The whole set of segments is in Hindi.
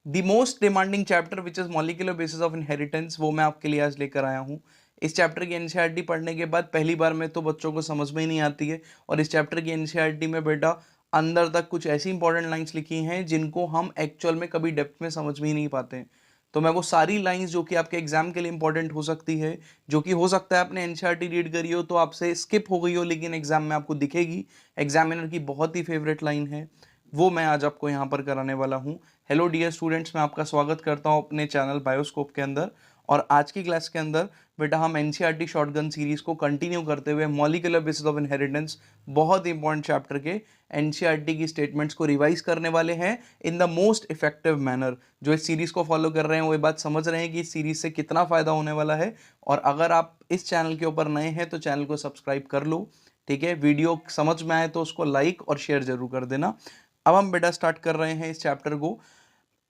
The most demanding chapter which is molecular basis of inheritance, वो मैं आपके लिए आज लेकर आया हूँ। इस चैप्टर की एनसीईआरटी पढ़ने के बाद पहली बार में तो बच्चों को समझ में ही नहीं आती है, और इस चैप्टर की एनसीईआरटी में बेटा अंदर तक कुछ ऐसी इंपॉर्टेंट लाइंस लिखी हैं जिनको हम एक्चुअल में कभी डेप्थ में समझ में ही नहीं पाते हैं। तो मैं वो सारी लाइंस जो कि आपके एग्जाम के लिए इंपॉर्टेंट हो सकती है, जो कि हो सकता है आपने एनसीईआरटी रीड करी हो तो आपसे स्किप हो गई हो, लेकिन एग्जाम में आपको दिखेगी, एग्जामिनर की बहुत ही फेवरेट लाइन है, वो मैं आज आपको यहाँ पर कराने वाला हूँ। हेलो डियर स्टूडेंट्स, मैं आपका स्वागत करता हूँ अपने चैनल बायोस्कोप के अंदर। और आज की क्लास के अंदर बेटा हम एनसीईआरटी शॉटगन सीरीज को कंटिन्यू करते हुए मॉलिक्यूलर बेसिस ऑफ इनहेरिटेंस, बहुत इंपॉर्टेंट चैप्टर के एनसीईआरटी की स्टेटमेंट्स को रिवाइज करने वाले हैं in the most effective manner. जो इस सीरीज को फॉलो कर रहे हैं वो ये बात समझ रहे हैं कि इस सीरीज से कितना फायदा होने वाला है। और अगर आप इस चैनल के ऊपर नए हैं तो चैनल को सब्सक्राइब कर लो, ठीक है। वीडियो समझ में आए तो उसको लाइक और शेयर जरूर कर देना। अब हम बेटा स्टार्ट कर रहे हैं इस चैप्टर को।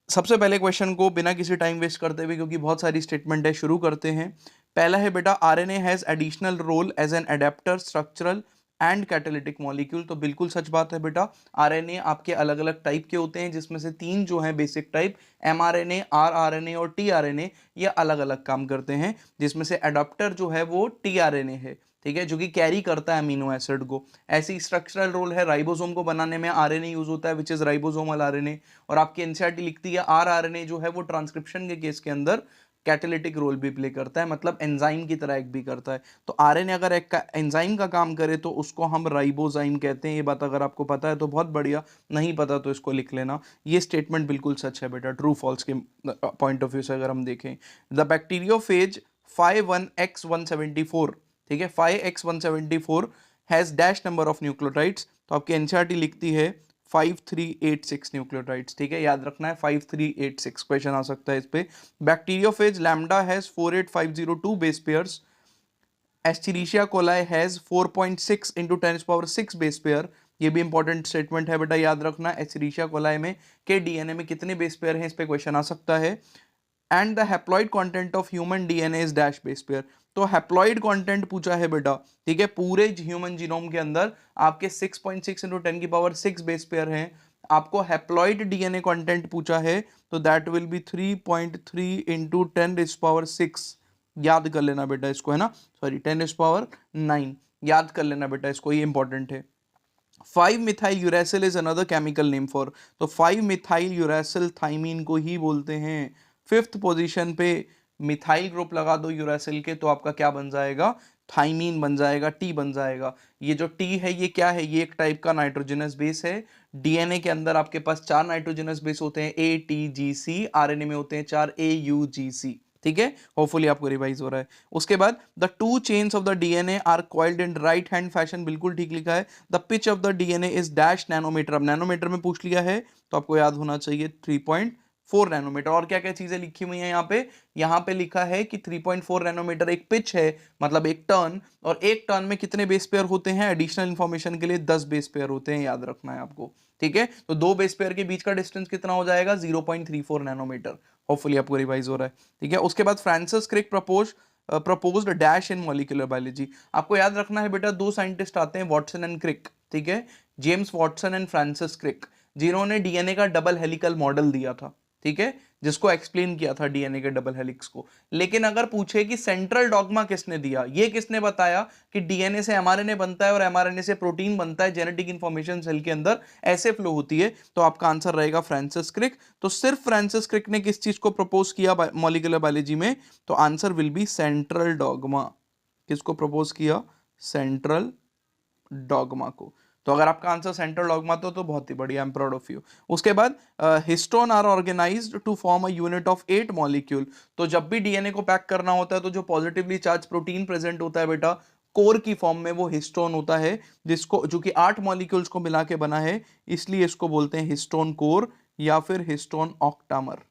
सबसे पहले क्वेश्चन को बिना किसी टाइम वेस्ट करते हुए, क्योंकि बहुत सारी स्टेटमेंट है, शुरू करते हैं। पहला है बेटा, RNA has additional role as an adaptor, structural and catalytic molecule. तो बिल्कुल सच बात है बेटा, आरएनए आपके अलग अलग टाइप के होते हैं, जिसमें से तीन जो हैं बेसिक टाइप, एमआरएनए, आरआरएनए और टीआरएनए, ये अलग अलग काम करते हैं, जिसमें से एडाप्टर जो है वो टीआरएनए है, ठीक है, जो कि कैरी करता है अमीनो एसिड को। ऐसी स्ट्रक्चरल रोल है, राइबोसोम को बनाने में आरएनए यूज होता है, विच इज राइबोसोमल आरएनए। और आपकी एनसीईआरटी लिखती है आरआरएनए जो है वो ट्रांसक्रिप्शन के केस के अंदर कैटालिटिक रोल भी प्ले करता है, मतलब एंजाइम की तरह एक भी करता है। तो आरएनए अगर एक एंजाइम का काम करे तो उसको हम राइबोजाइम कहते हैं। ये बात अगर आपको पता है तो बहुत बढ़िया, नहीं पता तो इसको लिख लेना। ये स्टेटमेंट बिल्कुल सच है बेटा, ट्रू फॉल्स के पॉइंट ऑफ व्यू से अगर हम देखें। द बैक्टीरियोफेज 5-1-X-174, ठीक है, 5X-174 has dash number of nucleotides. तो आपकी एनसीईआरटी लिखती है 5386 न्यूक्लियोटाइड्स, ठीक है, याद रखना है 5386, क्वेश्चन आ सकता है इस पे। Bacteriophage lambda has 48502 base pairs, Escherichia coli has 4.6 into 10⁶ base pair. ये भी इंपॉर्टेंट स्टेटमेंट है बेटा, याद रखना एस्चेरिशिया कोलाई में के डीएनए में कितने बेस पेयर हैं, इस पे क्वेश्चन आ सकता है। And the haploid content of human DNA is dash base pair. तो हैप्लॉइड कंटेंट पूछा है बेटा, ठीक है, पूरे ह्यूमन जीनोम के अंदर आपके 6.6 इंटू 10⁶ बेस पेयर हैं। आपको हैप्लॉइड डीएनए कंटेंट पूछा है तो दैट विल बी 3.3 इंटू 10⁶। याद कर लेना बेटा इसको, है ना, सॉरी 10⁹ याद कर लेना बेटा इसको, ये इंपॉर्टेंट है। Five methyl uracil is another chemical name for, तो 5-मिथाइल यूरेसिल थाइमीन को ही बोलते हैं। फिफ्थ पोजीशन पे मिथाइल ग्रुप लगा दो यूरेसिल के तो आपका क्या बन जाएगा, थाइमीन बन जाएगा, टी बन जाएगा। ये जो टी है ये क्या है, ये एक टाइप का नाइट्रोजनस बेस है। डीएनए के अंदर आपके पास 4 नाइट्रोजनस बेस होते हैं, ATGC, आरएनए में होते हैं 4, AUGC, ठीक है। होपफुली आपको रिवाइज हो रहा है। उसके बाद the two chains of the DNA are coiled in right hand fashion, बिल्कुल ठीक लिखा है। The pitch of the DNA is dash nanometer, अब नैनोमीटर में पूछ लिया है तो आपको याद होना चाहिए 3.4 नैनोमीटर। और क्या क्या चीजें लिखी हुई हैं यहाँ पे लिखा है कि 3.4 नैनोमीटर एक पिच है, मतलब एक टर्न, और एक टर्न में कितने बेस पेयर होते हैं, एडिशनल इंफॉर्मेशन के लिए 10 बेस पेयर होते हैं, याद रखना है आपको, ठीक है। तो दो बेस पेयर के बीच का डिस्टेंस कितना हो जाएगा, 0.34 नैनोमीटर। होपफुली आपको रिवाइज हो रहा है, ठीक है। उसके बाद Francis Crick proposed dash in molecular biology. आपको याद रखना है बेटा, दो साइंटिस्ट आते हैं, वॉटसन एंड क्रिक, ठीक है, James Watson and Francis Crick, जिन्होंने डीएनए का डबल हेलिकल मॉडल दिया था, ठीक है, जिसको एक्सप्लेन किया था डीएनए के डबल हेलिक्स को। लेकिन अगर पूछे कि सेंट्रल डॉग्मा किसने दिया, ये किसने बताया कि डीएनए से एमआरएनए बनता है और एमआरएनए से प्रोटीन बनता है, जेनेटिक इंफॉर्मेशन सेल के अंदर ऐसे फ्लो होती है, तो आपका आंसर रहेगा फ्रांसिस क्रिक। तो सिर्फ फ्रांसिस क्रिक ने किस चीज को प्रपोज किया मॉलिक्यूलर बायोलॉजी में, तो answer will be central dogma. किसको प्रपोज किया, सेंट्रल डॉग्मा को। तो अगर आपका आंसर सेंट्रल डॉग्मा तो बहुत ही बढ़िया, I am proud of you. उसके बाद histone are organised to form a unit of 8 molecule. तो जब भी डीएनए को पैक करना होता है तो जो पॉजिटिवली चार्ज प्रोटीन प्रेजेंट होता है बेटा कोर की फॉर्म में, वो हिस्टोन होता है, जिसको जो कि 8 मॉलिक्यूल्स को मिला के बना है, इसलिए इसको बोलते हैं हिस्टोन कोर या फिर हिस्टोन ऑक्टामर।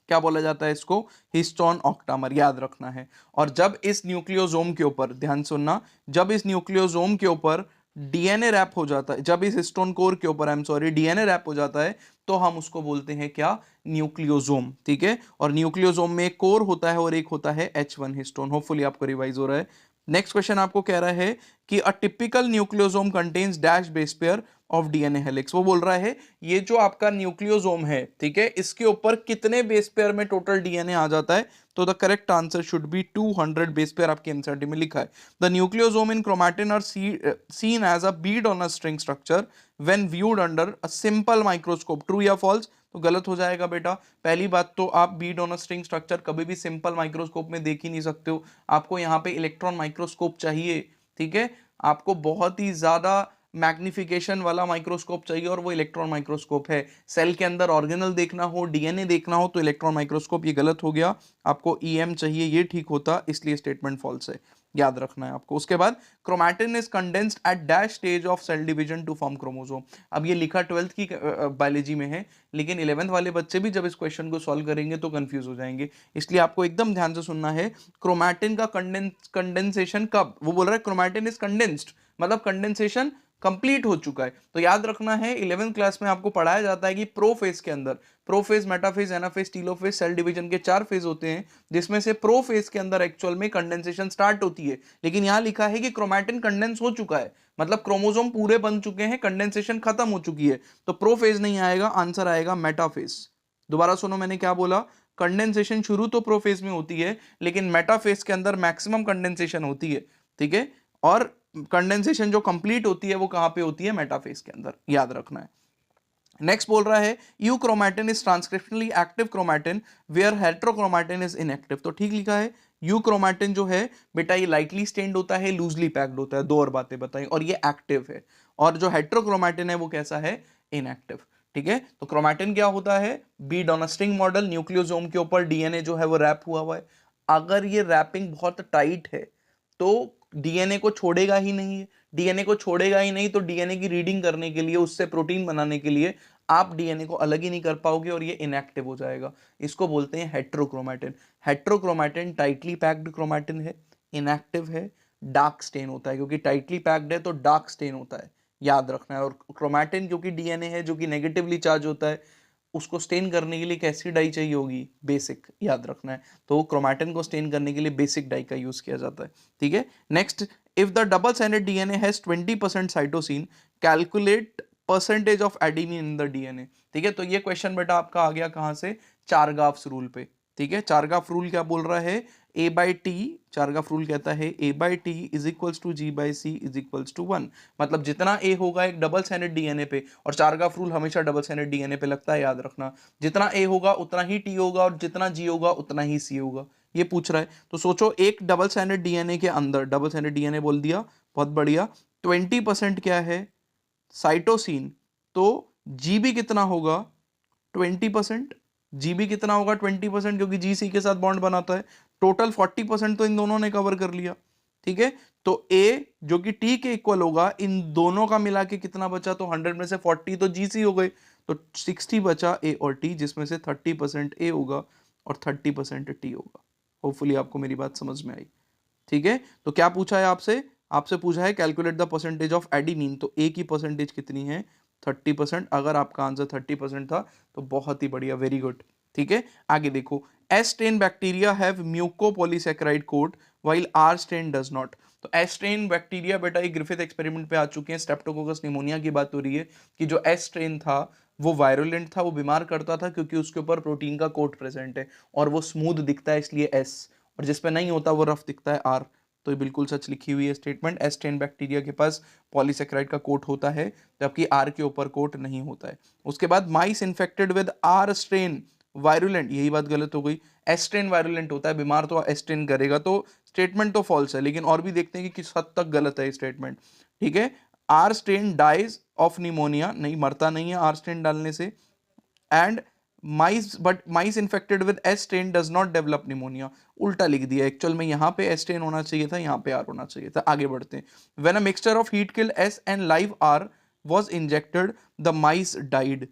क्या बोला जाता है इसको, हिस्टोन ऑक्टामर, याद रखना है। और जब इस न्यूक्लियोसोम के ऊपर, ध्यान सुनना, जब इस न्यूक्लियोसोम के ऊपर डीएनए रैप हो जाता है, जब इस हिस्टोन कोर के ऊपर, I am sorry, DNA wrap हो जाता है, तो हम उसको बोलते हैं क्या, न्यूक्लियोसोम, ठीक है। और न्यूक्लियोसोम में एक कोर होता है और एक होता है H1 हिस्टोन। होपफुली आपको रिवाइज हो रहा है। नेक्स्ट क्वेश्चन आपको कह रहा है कि a typical nucleosome contains dash base pair of DNA helix. वो बोल रहा है ये जो आपका न्यूक्लियोसोम है, ठीक है, इसके ऊपर कितने बेस पेयर में टोटल डीएनए आ जाता है। तो the correct answer should be 200 base pair, आपके एनसीईआरटी में लिखा है। The nucleosome in chromatin are seen as a bead on a string structure when viewed under a simple microscope. True या फॉल्स? तो गलत हो जाएगा बेटा। पहली बात तो आप bead on a string structure कभी भी सिंपल माइक्रोस्कोप में देख ही नहीं सकते हो, आपको यहाँ पे इलेक्ट्रॉन माइक्रोस्कोप चाहिए, ठीक है, आपको बहुत ही ज्यादा मैग्निफिकेशन वाला माइक्रोस्कोप चाहिए और वो इलेक्ट्रॉन माइक्रोस्कोप है। सेल के अंदर ऑर्गेनल देखना हो, डीएनए देखना हो तो इलेक्ट्रॉन माइक्रोस्कोप, ये गलत हो गया। आपको ईएम चाहिए, ये ठीक होता, इसलिए स्टेटमेंट फॉल्स है, याद रखना है आपको। उसके बाद chromatin is condensed at dash stage of cell division to form chromosome. अब ये लिखा 12th की बायोलॉजी में है, लेकिन 11th वाले बच्चे भी जब इस क्वेश्चन को सॉल्व करेंगे तो कंफ्यूज हो जाएंगे, इसलिए आपको एकदम ध्यान से सुनना है। क्रोमैटिन का कंडेंसेशन कब? वो बोल रहा है क्रोमैटिन इज कंडेंस्ड, मतलब कंडेंसेशन कंप्लीट हो चुका है। तो याद रखना है 11th क्लास में आपको पढ़ाया जाता है कि प्रोफेज के अंदर, prophase, metaphase, anaphase, telophase, cell division के 4 फेज होते हैं, जिसमें से प्रोफेज के अंदर एक्चुअल में कंडेंसेशन स्टार्ट होती है। लेकिन यहां लिखा है कि क्रोमैटिन कंडेंस हो चुका है, मतलब क्रोमोसोम पूरे बन चुके हैं, कंडेंसेशन खत्म हो चुकी है, तो प्रोफेज नहीं आएगा, आंसर आएगा मेटाफेज। दोबारा सुनो मैंने क्या बोला, कंडेंसेशन शुरू तो प्रोफेज में होती है, लेकिन मेटाफेज के अंदर मैक्सिमम कंडेंसेशन होती है, ठीक है, और कंडेंसेशन जो कंप्लीट होती है वो कहां पे होती है? मेटाफेज के अंदर, याद रखना है। नेक्स्ट बोल रहा है euchromatin is transcriptionally active chromatin where heterochromatin is inactive. तो ठीक लिखा है, यू क्रोमैटिन जो है बेटा ये लाइटली स्टेन्ड होता है, लूजली पैक्ड होता है, दो और बातें बताई, और ये एक्टिव है। और जो हेट्रोक्रोमैटिन है वो कैसा है? इनएक्टिव, ठीक है। तो क्रोमैटिन क्या होता है? Beed on a string model, nucleosome के ऊपर डीएनए जो है वो रैप हुआ है। अगर ये रैपिंग बहुत टाइट है तो डीएनए को छोड़ेगा ही नहीं है, डीएनए को छोड़ेगा ही नहीं तो डीएनए की रीडिंग करने के लिए, उससे प्रोटीन बनाने के लिए आप डीएनए को अलग ही नहीं कर पाओगे और ये इनएक्टिव हो जाएगा। इसको बोलते हैं heterochromatin. Heterochromatin tightly packed chromatin है, इनएक्टिव है, डार्क स्टेन होता है, क्योंकि टाइटली पैक्ड है तो डार्क स्टेन होता है, याद रखना है। और क्रोमैटिन क्योंकि डीएनए है जो कि नेगेटिवली चार्ज होता है, उसको स्टेन करने के लिए कैसी डाई चाहिए होगी? बेसिक, याद रखना है। तो क्रोमैटिन को स्टेन करने के लिए बेसिक डाई का यूज किया जाता है, ठीक है। Next, if the double standard DNA has 20% cytosine, calculate percentage of adenine in the DNA. ठीक है, तो ये क्वेश्चन बेटा आपका आ गया कहां से? चारगाफ रूल पे, ठीक है। चारगाफ रूल क्या बोल रहा है? A by T, Chargaff rule कहता है A by T is equals to G by C is equals to 1। मतलब जितना ए होगा एक डबल स्टैंडर्ड डीएनए पे, और चारगाफ रूल हमेशा डबल स्टैंडर्ड डीएनए पे लगता है, याद रखना, जितना ए होगा उतना ही टी होगा और जितना जी होगा उतना ही सी होगा। ये पूछ रहा है, तो सोचो एक डबल स्टैंडर्ड डीएनए के अंदर, डबल स्टैंडर्ड डीएनए बोल दिया, बहुत बढ़िया, 20% क्या है? साइटोसिन। तो जीबी कितना होगा? 20%। जीबी कितना होगा? 20%, क्योंकि जी सी के साथ बॉन्ड बनाता है। टोटल 40% तो इन दोनों ने कवर कर लिया, ठीक है। तो ए जो कि टी के इक्वल होगा, इन दोनों का मिला के कितना बचा? तो 100 में से 40 तो जी सी हो गए, तो 60 बचा ए और टी, जिसमें से 30% ए होगा और 30% टी होगा। होपफुली आपको मेरी बात समझ में आई, ठीक है। तो क्या पूछा है आपसे? आपसे पूछा है calculate the percentage of adenine, तो ए की परसेंटेज कितनी है? 30%। अगर आपका आंसर 30% था तो बहुत ही बढ़िया, वेरी गुड, ठीक है। आगे देखो, S strain bacteria have mucopolysaccharide coat while R strain does not. तो एस स्ट्रेन बैक्टीरिया बेटा एक ग्रिफिथ एक्सपेरिमेंट पे आ चुके हैं, स्ट्रेप्टोकोकस निमोनिया की बात हो रही है कि जो एस स्ट्रेन था वो वायरुलेंट था, वो बीमार करता था क्योंकि उसके ऊपर प्रोटीन का कोट प्रेजेंट है और वो स्मूथ दिखता है इसलिए एस, और जिसपे नहीं होता वो रफ दिखता है आर। तो ये बिल्कुल सच लिखी हुई है स्टेटमेंट, एस स्ट्रेन बैक्टीरिया के पास पॉलीसेक्राइड का कोट होता है जबकि आर के ऊपर कोट नहीं होता है। उसके बाद mice infected with R strain virulent, यही बात गलत हो गई, एस स्ट्रेन वायरुलेंट होता है, बीमार तो एस स्ट्रेन करेगा, तो स्टेटमेंट तो फॉल्स है, लेकिन और भी देखते हैं कि किस हद तक गलत है स्टेटमेंट, ठीक है। R strain dies of pneumonia, नहीं मरता नहीं है आर स्ट्रेन डालने से, and mice infected with S strain does not develop pneumonia, उल्टा लिख दिया, एक्चुअल में यहाँ पे एस स्ट्रेन होना चाहिए था, यहाँ पे आर होना चाहिए था। आगे बढ़ते हैं, when a mixture of heat kill S and live R was injected the mice died.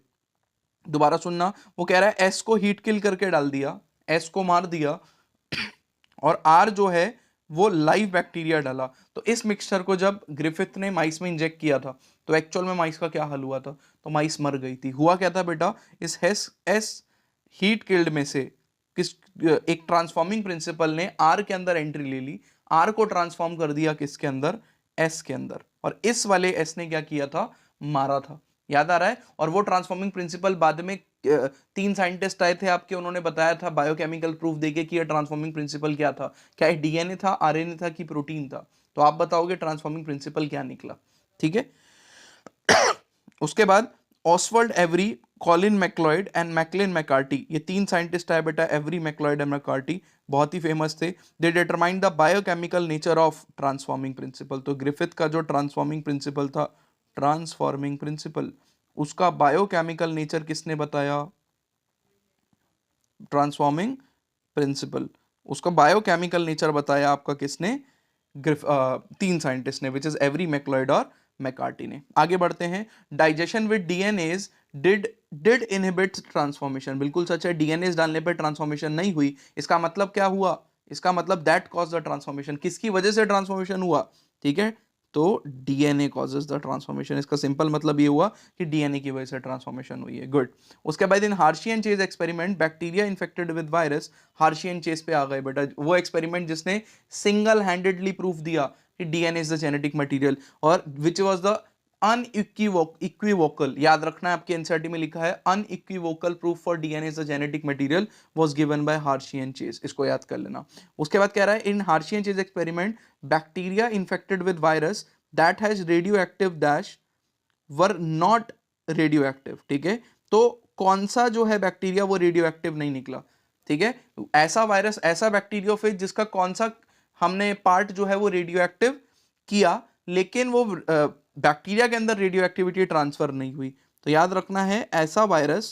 दोबारा सुनना, वो कह रहा है एस को हीट किल करके डाल दिया, एस को मार दिया, और आर जो है वो लाइव बैक्टीरिया डाला। तो इस मिक्सचर को जब ग्रिफिथ ने माइस में इंजेक्ट किया था तो एक्चुअल में माइस का क्या हाल हुआ था? तो माइस मर गई थी। हुआ क्या था बेटा, इस एस हीट किल्ड में से किस एक ट्रांसफॉर्मिंग प्रिंसिपल ने आर के अंदर एंट्री ले ली, आर को ट्रांसफॉर्म कर दिया किसके अंदर, एस के अंदर, और इस वाले एस ने क्या किया था, मारा था। याद आ रहा है? और वो ट्रांसफॉर्मिंग प्रिंसिपल बाद में 3 साइंटिस्ट आए थे आपके, उन्होंने बताया था बायोकेमिकल प्रूफ देके कि ये ट्रांसफॉर्मिंग प्रिंसिपल क्या था, क्या ये डीएनए था, आरएनए था कि प्रोटीन था। तो आप बताओगे ट्रांसफॉर्मिंग प्रिंसिपल क्या निकला। ठीक है, उसके बाद Oswald every, Colin MacLeod and McLean McCarthy, ये 3 साइंटिस्ट आए बेटा, एवरी, मैक्लॉयड एंड मैकार्टी, बहुत ही फेमस थे। They determine the biochemical nature of transforming principle. तो ग्रिफिथ का जो ट्रांसफॉर्मिंग प्रिंसिपल था, ट्रांसफॉर्मिंग प्रिंसिपल, उसका बायोकेमिकल नेचर किसने बताया, ट्रांसफॉर्मिंग प्रिंसिपल, उसका बायोकेमिकल नेचर बताया आपका किसने, 3 साइंटिस्ट ने, विच इज एवरी, मैक्लॉयड और मैकार्टी ने। आगे बढ़ते हैं, digestion with DNase did inhibit transformation, बिल्कुल सच है, डीएनएज डालने पर ट्रांसफॉर्मेशन नहीं हुई। इसका मतलब क्या हुआ, इसका मतलब दैट कॉज द ट्रांसफॉर्मेशन, किसकी वजह से ट्रांसफॉर्मेशन हुआ, ठीक है, तो डीएनए कॉजेज द ट्रांसफॉर्मेशन। इसका सिंपल मतलब ये हुआ कि डीएनए की वजह से ट्रांसफॉर्मेशन हुई है। गुड। उसके बाद in Hershey and Chase experiment, bacteria infected with virus, Hershey and Chase पे आ गए बेटा, वो एक्सपेरिमेंट जिसने सिंगल हैंडेडली प्रूफ दिया कि DNA is the genetic material, और विच वाज द unequivocal, याद रखना है, आपके एनसीईआरटी में लिखा है unequivocal proof for DNA is a genetic material was given by Hershey and Chase, इसको याद कर लेना। उसके बाद कह रहा है इन Hershey and Chase experiment bacteria infected with virus that has radioactive dash were not radioactive, ठीक है, तो कौन सा जो है बैक्टीरिया वो रेडियो एक्टिव नहीं निकला, ठीक है, ऐसा वायरस, ऐसा बैक्टीरियोफेज जिसका कौन सा हमने पार्ट जो है वो रेडियो एक्टिव किया, लेकिन वो बैक्टीरिया के अंदर रेडियो एक्टिविटी ट्रांसफर नहीं हुई। तो याद रखना है, ऐसा वायरस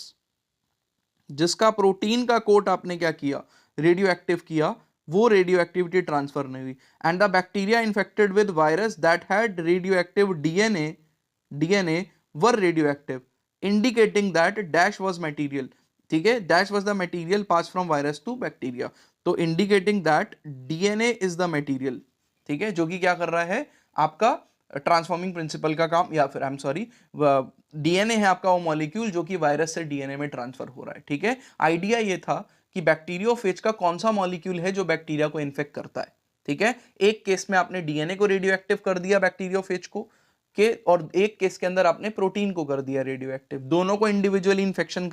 जिसका प्रोटीन का कोट आपने क्या किया, रेडियो एक्टिव किया, वो रेडियो एक्टिविटी ट्रांसफर नहीं हुई। And the bacteria infected with virus that had radio active DNA were radio active, indicating that dash was material, ठीक है, dash was the material pass from virus to bacteria, तो indicating that DNA is the material, ठीक है, जो कि क्या कर रहा है आपका ट्रांसफॉर्मिंग प्रिंसिपल का काम, या फिर आई एम सॉरी, डीएनए है आपका वो मॉलिक्यूल जो कि वायरस से डीएनए में ट्रांसफर हो रहा है। ठीक है, आइडिया ये था कि बैक्टीरियोफेज का कौन सा मॉलिक्यूल है जो बैक्टीरिया को इन्फेक्ट करता है। ठीक है, एक केस में आपने डीएनए को रेडियो एक्टिव कर दिया बैक्टीरियोफेज को के, और एक केस के अंदर आपने प्रोटीन को कर दिया रेडियो एक्टिव, दोनों को इंडिविजुअली इन्फेक्शन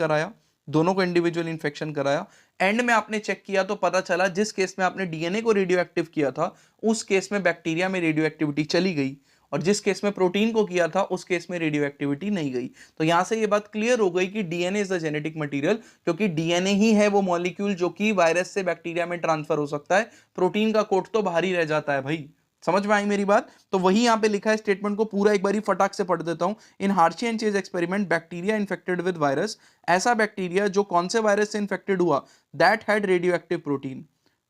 कराया, एंड में आपने चेक किया तो पता चला जिस केस में आपने डीएनए को रेडियो एक्टिव किया था उस केस में बैक्टीरिया में रेडियो एक्टिविटी चली गई, और जिस केस में प्रोटीन को किया था उस केस में रेडियो एक्टिविटी नहीं गई। तो यहां से ये बात क्लियर हो गई कि DNA is the genetic material, क्योंकि डीएनए ही है वो मॉलिक्यूल जो कि वायरस से बैक्टीरिया में ट्रांसफर हो सकता है, प्रोटीन का कोट तो बाहर ही रह जाता है भाई। समझ में आई मेरी बात? तो वही यहां पे लिखा है, स्टेटमेंट को पूरा एक बार फटाक से पढ़ देता हूं। In Hershey and Chase experiment, bacteria infected with virus, ऐसा बैक्टीरिया जो कौन से वायरस से इन्फेक्टेड हुआ, that had radio active protein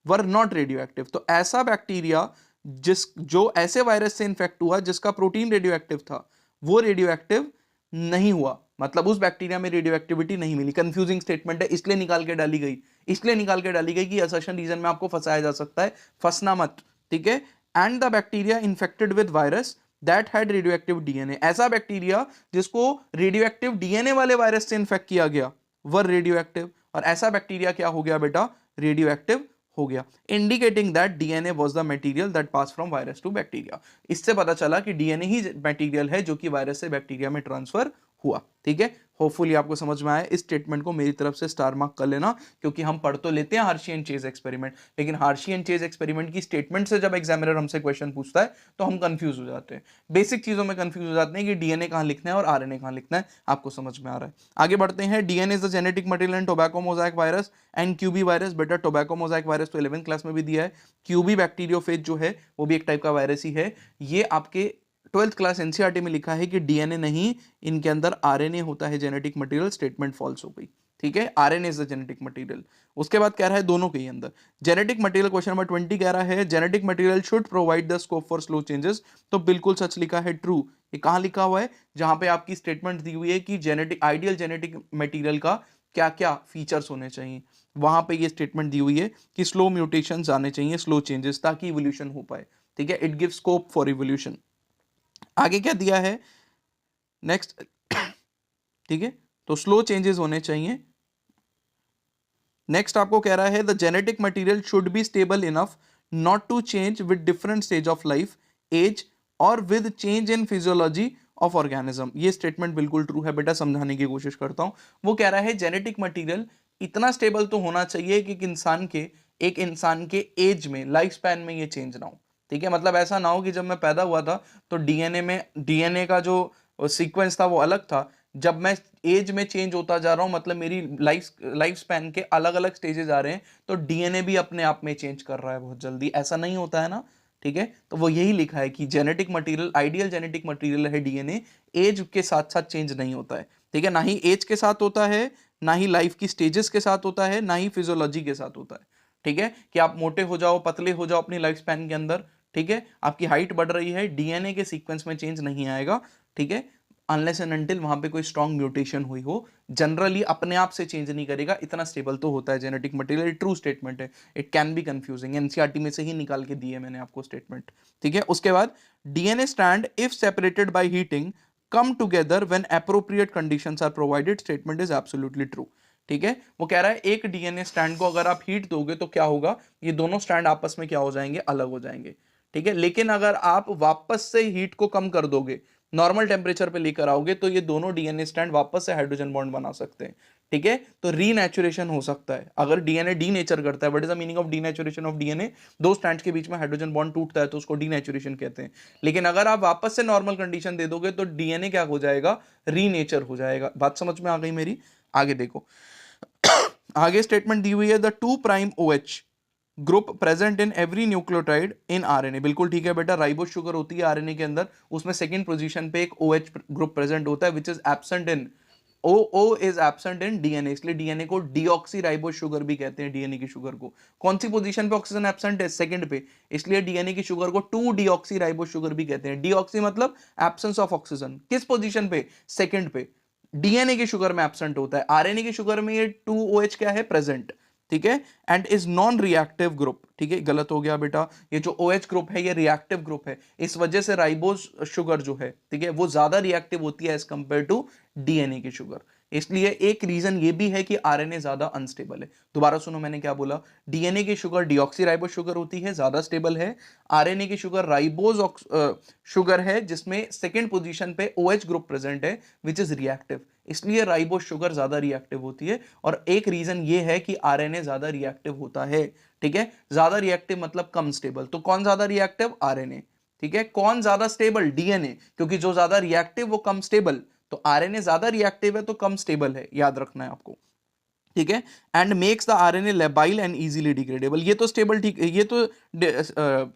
were not radio active, तो ऐसा बैक्टीरिया जो ऐसे वायरस से इन्फेक्ट हुआ जिसका प्रोटीन रेडियो एक्टिव था, वो रेडियो एक्टिव नहीं हुआ, मतलब उस बैक्टीरिया में रेडियो एक्टिविटी नहीं मिली। कंफ्यूजिंग स्टेटमेंट है, इसलिए निकाल के डाली गई कि असर्शन रीजन में आपको फंसाया जा सकता है, फंसना मत। ठीक है, and the bacteria infected with virus that had radio active DNA, ऐसा बैक्टीरिया जिसको रेडियो एक्टिव डीएनए वाले वायरस से इन्फेक्ट किया गया वर रेडियो एक्टिव, और ऐसा बैक्टीरिया क्या हो गया बेटा, रेडियो एक्टिव हो गया, indicating that DNA was the material that pass from virus to bacteria. इससे पता चला कि डीएनए ही मटेरियल है जो कि वायरस से बैक्टीरिया में ट्रांसफर हुआ। ठीक है, होपफुली आपको समझ में आया। इस स्टेटमेंट को मेरी तरफ से स्टार मार्क कर लेना, क्योंकि हम पढ़ तो लेते हैं हार्शी एंड चेज एक्सपेरिमेंट, लेकिन हार्शी एंड चेज एक्सपेरिमेंट की स्टेटमेंट से जब एग्जामिनर हमसे क्वेश्चन पूछता है तो हम कंफ्यूज हो जाते हैं, बेसिक चीजों में कंफ्यूज हो जाते हैं कि डीएनए कहां लिखना है और आरएनए कहां लिखना है। आपको समझ में आ रहा है? आगे बढ़ते हैं। DNA is the genetic material in tobacco mosaic virus and QB virus. बेटा टोबैको मोजाइक वायरस तो 11th क्लास में भी दिया है, क्यूबी बैक्टीरियोफेज जो है वो भी एक टाइप का वायरस ही है। ये आपके 12th क्लास एनसीईआरटी में लिखा है कि डीएनए नहीं, इनके अंदर आरएनए होता है जेनेटिक मटेरियल, स्टेटमेंट फॉल्स हो गई। ठीक है, RNA is the genetic material. उसके बाद कह रहा है दोनों के ही अंदर जेनेटिक मटेरियल, क्वेश्चन नंबर 20 कह रहा है genetic material should provide the scope for slow changes, तो बिल्कुल सच लिखा है, ट्रू। ये कहां लिखा हुआ है? जहां पे आपकी स्टेटमेंट दी हुई है कि जेनेटिक आइडियल जेनेटिक मटेरियल का क्या क्या फीचर्स होने चाहिए, वहां पे ये स्टेटमेंट दी हुई है कि स्लो म्यूटेशंस आने चाहिए, स्लो चेंजेस, ताकि इवोल्यूशन हो पाए। ठीक है, it give scope for evolution. आगे क्या दिया है नेक्स्ट? ठीक है, तो स्लो चेंजेस होने चाहिए। नेक्स्ट आपको कह रहा है the genetic material should be stable enough not to change with different stage of life, age और with change in physiology of organism. ये स्टेटमेंट बिल्कुल ट्रू है बेटा, समझाने की कोशिश करता हूं। वो कह रहा है जेनेटिक मटेरियल इतना स्टेबल तो होना चाहिए कि एक इंसान के एज में, लाइफ स्पैन में ये चेंज ना हो। ठीक है, मतलब ऐसा ना हो कि जब मैं पैदा हुआ था तो डीएनए का जो सीक्वेंस था वो अलग था, जब मैं एज में चेंज होता जा रहा हूं, मतलब मेरी लाइफ स्पैन के अलग अलग स्टेजेस आ रहे हैं, तो डीएनए भी अपने आप में चेंज कर रहा है बहुत जल्दी। ऐसा नहीं होता है ना। ठीक है, तो वो यही लिखा है कि genetic material, ideal genetic material है डीएनए, एज के साथ साथ चेंज नहीं होता है। ठीक है, ना ही एज के साथ होता है, ना ही लाइफ की स्टेजेस के साथ होता है, ना ही फिजियोलॉजी के साथ होता है। ठीक है, कि आप मोटे हो जाओ, पतले हो जाओ अपनी लाइफ स्पैन के अंदर, ठीक है, आपकी हाइट बढ़ रही है, डीएनए के सीक्वेंस में चेंज नहीं आएगा। ठीक है, अनलेस एंड अनटिल वहां पे कोई स्ट्रॉन्ग म्यूटेशन हुई हो, जनरली अपने आप से चेंज नहीं करेगा, इतना स्टेबल तो होता है जेनेटिक मटेरियल। ट्रू स्टेटमेंट है, it can be confusing, NCERT में से ही निकाल के दिए मैंने आपको स्टेटमेंट। ठीक है, उसके बाद DNA strand if separated by heating come together when appropriate conditions are provided, statement is absolutely true. ठीक है, वो कह रहा है एक डीएनए स्ट्रैंड को अगर आप हीट दोगे तो क्या होगा, ये दोनों स्ट्रैंड आपस में क्या हो जाएंगे, अलग हो जाएंगे। ठीक है, लेकिन अगर आप वापस से हीट को कम कर दोगे, नॉर्मल टेम्परेचर पे लेकर आओगे, तो ये दोनों डीएनए स्ट्रैंड वापस से हाइड्रोजन बॉन्ड बना सकते हैं। ठीक है, तो रीनेचुरेशन हो सकता है अगर डीएनए डीनेचर करता है। What is the meaning of denaturation of DNA? दो स्ट्रैंड्स के बीच में हाइड्रोजन बॉन्ड टूटता है तो उसको डीनेचुरेशन कहते हैं। लेकिन अगर आप वापस से नॉर्मल कंडीशन दे दोगे तो डीएनए क्या हो जाएगा, रीनेचर हो जाएगा। बात समझ में आ गई मेरी? आगे देखो, आगे स्टेटमेंट दी हुई है, the 2' OH group present in every nucleotide in RNA. बिल्कुल ठीक है बेटा, राइबोस शुगर होती है आरएनए के अंदर, उसमें सेकंड पोजीशन पे एक OH ग्रुप प्रेजेंट होता है, which is absent in O is absent in DNA, इसलिए डीएनए को डीऑक्सी राइबोस शुगर भी कहते हैं। डीएनए की शुगर को कौन सी पोजीशन पे ऑक्सीजन एब्सेंट है? सेकंड पे, इसलिए डीएनए की शुगर को 2 डीऑक्सी राइबोस शुगर भी कहते हैं। डीऑक्सी मतलब एब्सेंस ऑफ ऑक्सीजन, किस पोजीशन पे? सेकंड पे। डीएनए की शुगर में एब्सेंट होता है, आरएनए की शुगर में ये 2OH क्या है, प्रेजेंट। ठीक है, and is non reactive group. ठीक है, गलत हो गया बेटा, ये जो OH ग्रुप है ये रिएक्टिव ग्रुप है, इस वजह से राइबोस शुगर जो है, ठीक है, वो ज्यादा रिएक्टिव होती है एज कंपेयर टू डीएनए की शुगर। इसलिए एक रीजन ये भी है कि आरएनए ज्यादा अनस्टेबल है। दोबारा सुनो मैंने क्या बोला, डीएनए की शुगर डीऑक्सी राइबोस शुगर होती है, ज्यादा स्टेबल है। आरएनए की शुगर राइबोस शुगर है, जिसमें सेकेंड पोजीशन पे OH ग्रुप प्रेजेंट है, विच इज रिएक्टिव, इसलिए राइबोस शुगर ज्यादा रिएक्टिव होती है। और एक रीजन ये है कि आरएनए ज्यादा रिएक्टिव होता है। ठीक है, ज्यादा रिएक्टिव मतलब कम स्टेबल, तो कौन ज्यादा रिएक्टिव? आरएनए। ठीक है, कौन ज्यादा स्टेबल? डीएनए, क्योंकि जो ज्यादा रिएक्टिव वो कम स्टेबल, तो आरएनए ज्यादा रिएक्टिव है तो कम स्टेबल है, याद रखना है आपको। ठीक है, and makes the RNA labile and easily degradable. ये तो स्टेबल ठीक, ये तो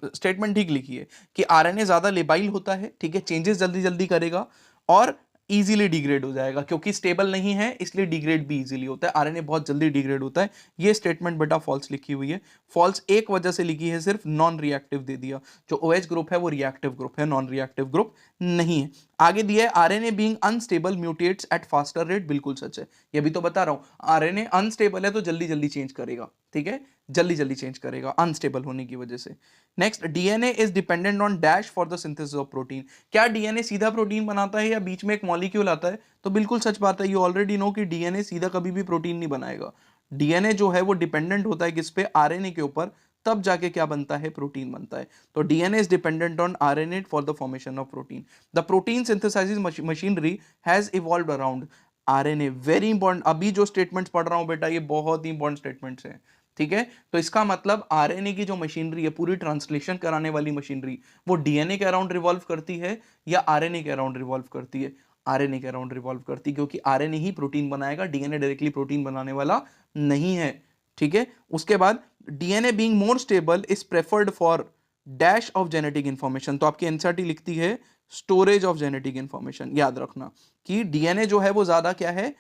स्टेटमेंट ठीक लिखी है कि आरएनए ज्यादा लेबाइल होता है, ठीक है, चेंजेस जल्दी जल्दी करेगा और इजीली डिग्रेड हो जाएगा, क्योंकि स्टेबल नहीं है इसलिए डिग्रेड भी इजीली होता है, आरएनए बहुत जल्दी डिग्रेड होता है। ये स्टेटमेंट बेटा फॉल्स लिखी हुई है। फॉल्स एक वजह से लिखी है, सिर्फ नॉन रिएक्टिव दे दिया। जो OH ग्रुप है वो रिएक्टिव ग्रुप है, नॉन रिएक्टिव ग्रुप नहीं है। आगे दिया है, RNA being unstable mutates at faster rate. बिल्कुल सच है, ये भी तो बता रहा हूं, आरएनए अनस्टेबल है तो जल्दी जल्दी चेंज करेगा। ठीक है, जल्दी जल्दी चेंज करेगा अनस्टेबल होने की वजह से। Next, DNA is dependent on dash for the synthesis of protein. क्या डीएनए सीधा प्रोटीन बनाता है या बीच में एक मॉलिक्यूल आता है? तो बिल्कुल सच बात है, यू ऑलरेडी नो कि डीएनए सीधा कभी भी प्रोटीन नहीं बनाएगा। डीएनए जो है वो डिपेंडेंट होता है किस पे? आरएनए के ऊपर, तब जाके क्या बनता है? प्रोटीन बनता है। तो DNA is dependent on RNA for the formation of protein. The protein synthesis machinery has evolved around RNA. Very important, अभी जो स्टेटमेंट्स पढ़ रहा हूं बेटा ये बहुत ही इंपॉर्टेंट स्टेटमेंट्स हैं। ठीक है, तो इसका मतलब आरएनए की जो मशीनरी है, पूरी ट्रांसलेशन कराने वाली मशीनरी, वो डीएनए के अराउंड रिवॉल्व करती है या आरएनए के अराउंड रिवॉल्व करती है? आरएनए के अराउंड रिवॉल्व करती है, क्योंकि आरएनए ही प्रोटीन बनाएगा, डीएनए डायरेक्टली प्रोटीन बनाने वाला नहीं है। ठीक है, उसके बाद DNA being more stable is preferred for dash of genetic information. तो आपकी एनसीईआरटी लिखती है स्टोरेज ऑफ जेनेटिक इंफॉर्मेशन। याद रखना कि डीएनए जो है वो ज्यादा क्या है,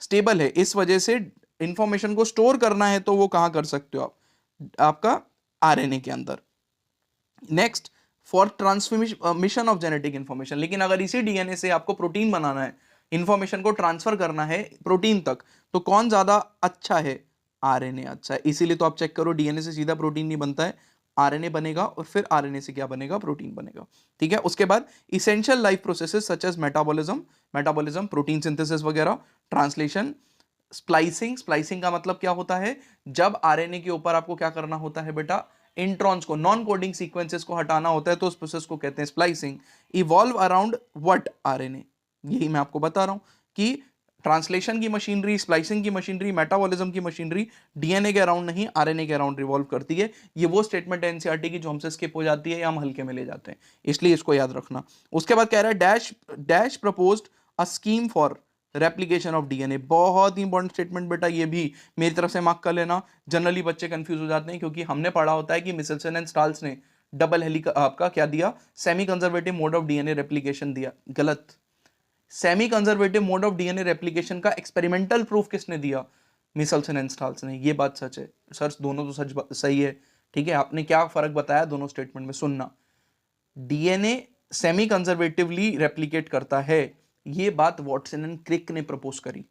स्टेबल है, इस वजह से इंफॉर्मेशन को स्टोर करना है तो वो कहां कर सकते हो आप? आपका आरएनए के अंदर। Next, for transmission of genetic information. लेकिन अगर इसी डीएनए से आपको प्रोटीन बनाना है, इंफॉर्मेशन को ट्रांसफर करना है प्रोटीन तक, तो कौन ज्यादा अच्छा है? आरएनए अच्छा है। इसीलिए तो आप चेक करो, डीएनए से सीधा प्रोटीन नहीं बनता है, आरएनए बनेगा और फिर आरएनए से क्या बनेगा? प्रोटीन बनेगा। ठीक है, उसके बाद essential life processes such as metabolism protein synthesis वगैरह, ट्रांसलेशन, स्प्लाइसिंग। स्प्लाइसिंग का मतलब क्या होता है? जब आरएनए के ऊपर आपको क्या करना होता है बेटा? इंट्रॉन्स को, नॉन कोडिंग सीक्वेंसेस को हटाना होता है तो उस प्रोसेस को कहते हैं splicing. Evolve around what? RNA. यही मैं आपको बता रहा हूं कि ट्रांसलेशन की मशीनरी, स्प्लाइसिंग की मशीनरी, मेटाबॉलिज्म की मशीनरी डीएनए के अराउंड नहीं, आरएनए के अराउंड रिवॉल्व करती है। ये वो स्टेटमेंट है एनसीईआरटी की जो हमसे स्किप हो जाती है या हम हल्के में ले जाते हैं, इसलिए इसको याद रखना। उसके बाद कह रहा है dash dash proposed a scheme for replication of DNA. बहुत ही इंपॉर्टेंट स्टेटमेंट बेटा, ये भी मेरी तरफ से मार्क कर लेना। जनरली बच्चे कंफ्यूज हो जाते हैं क्योंकि हमने पढ़ा होता है कि मिचेल्सन एंड स्टाल्स ने डबल हेलिका आपका क्या दिया, semi conservative mode of DNA replication दिया। गलत। Semi conservative mode of DNA replication का एक्सपेरिमेंटल प्रूफ किसने दिया? मिचेल्सन एंड स्टाल्स ने। ये बात सच है सर, दोनों तो सच सही है, ठीक है। आपने क्या फर्क बताया दोनों स्टेटमेंट में, सुनना। डीएनए सेमी कंजर्वेटिवली रेप्लिकेट करता है, ये बात वॉटसन एंड क्रिक ने प्रपोज करी,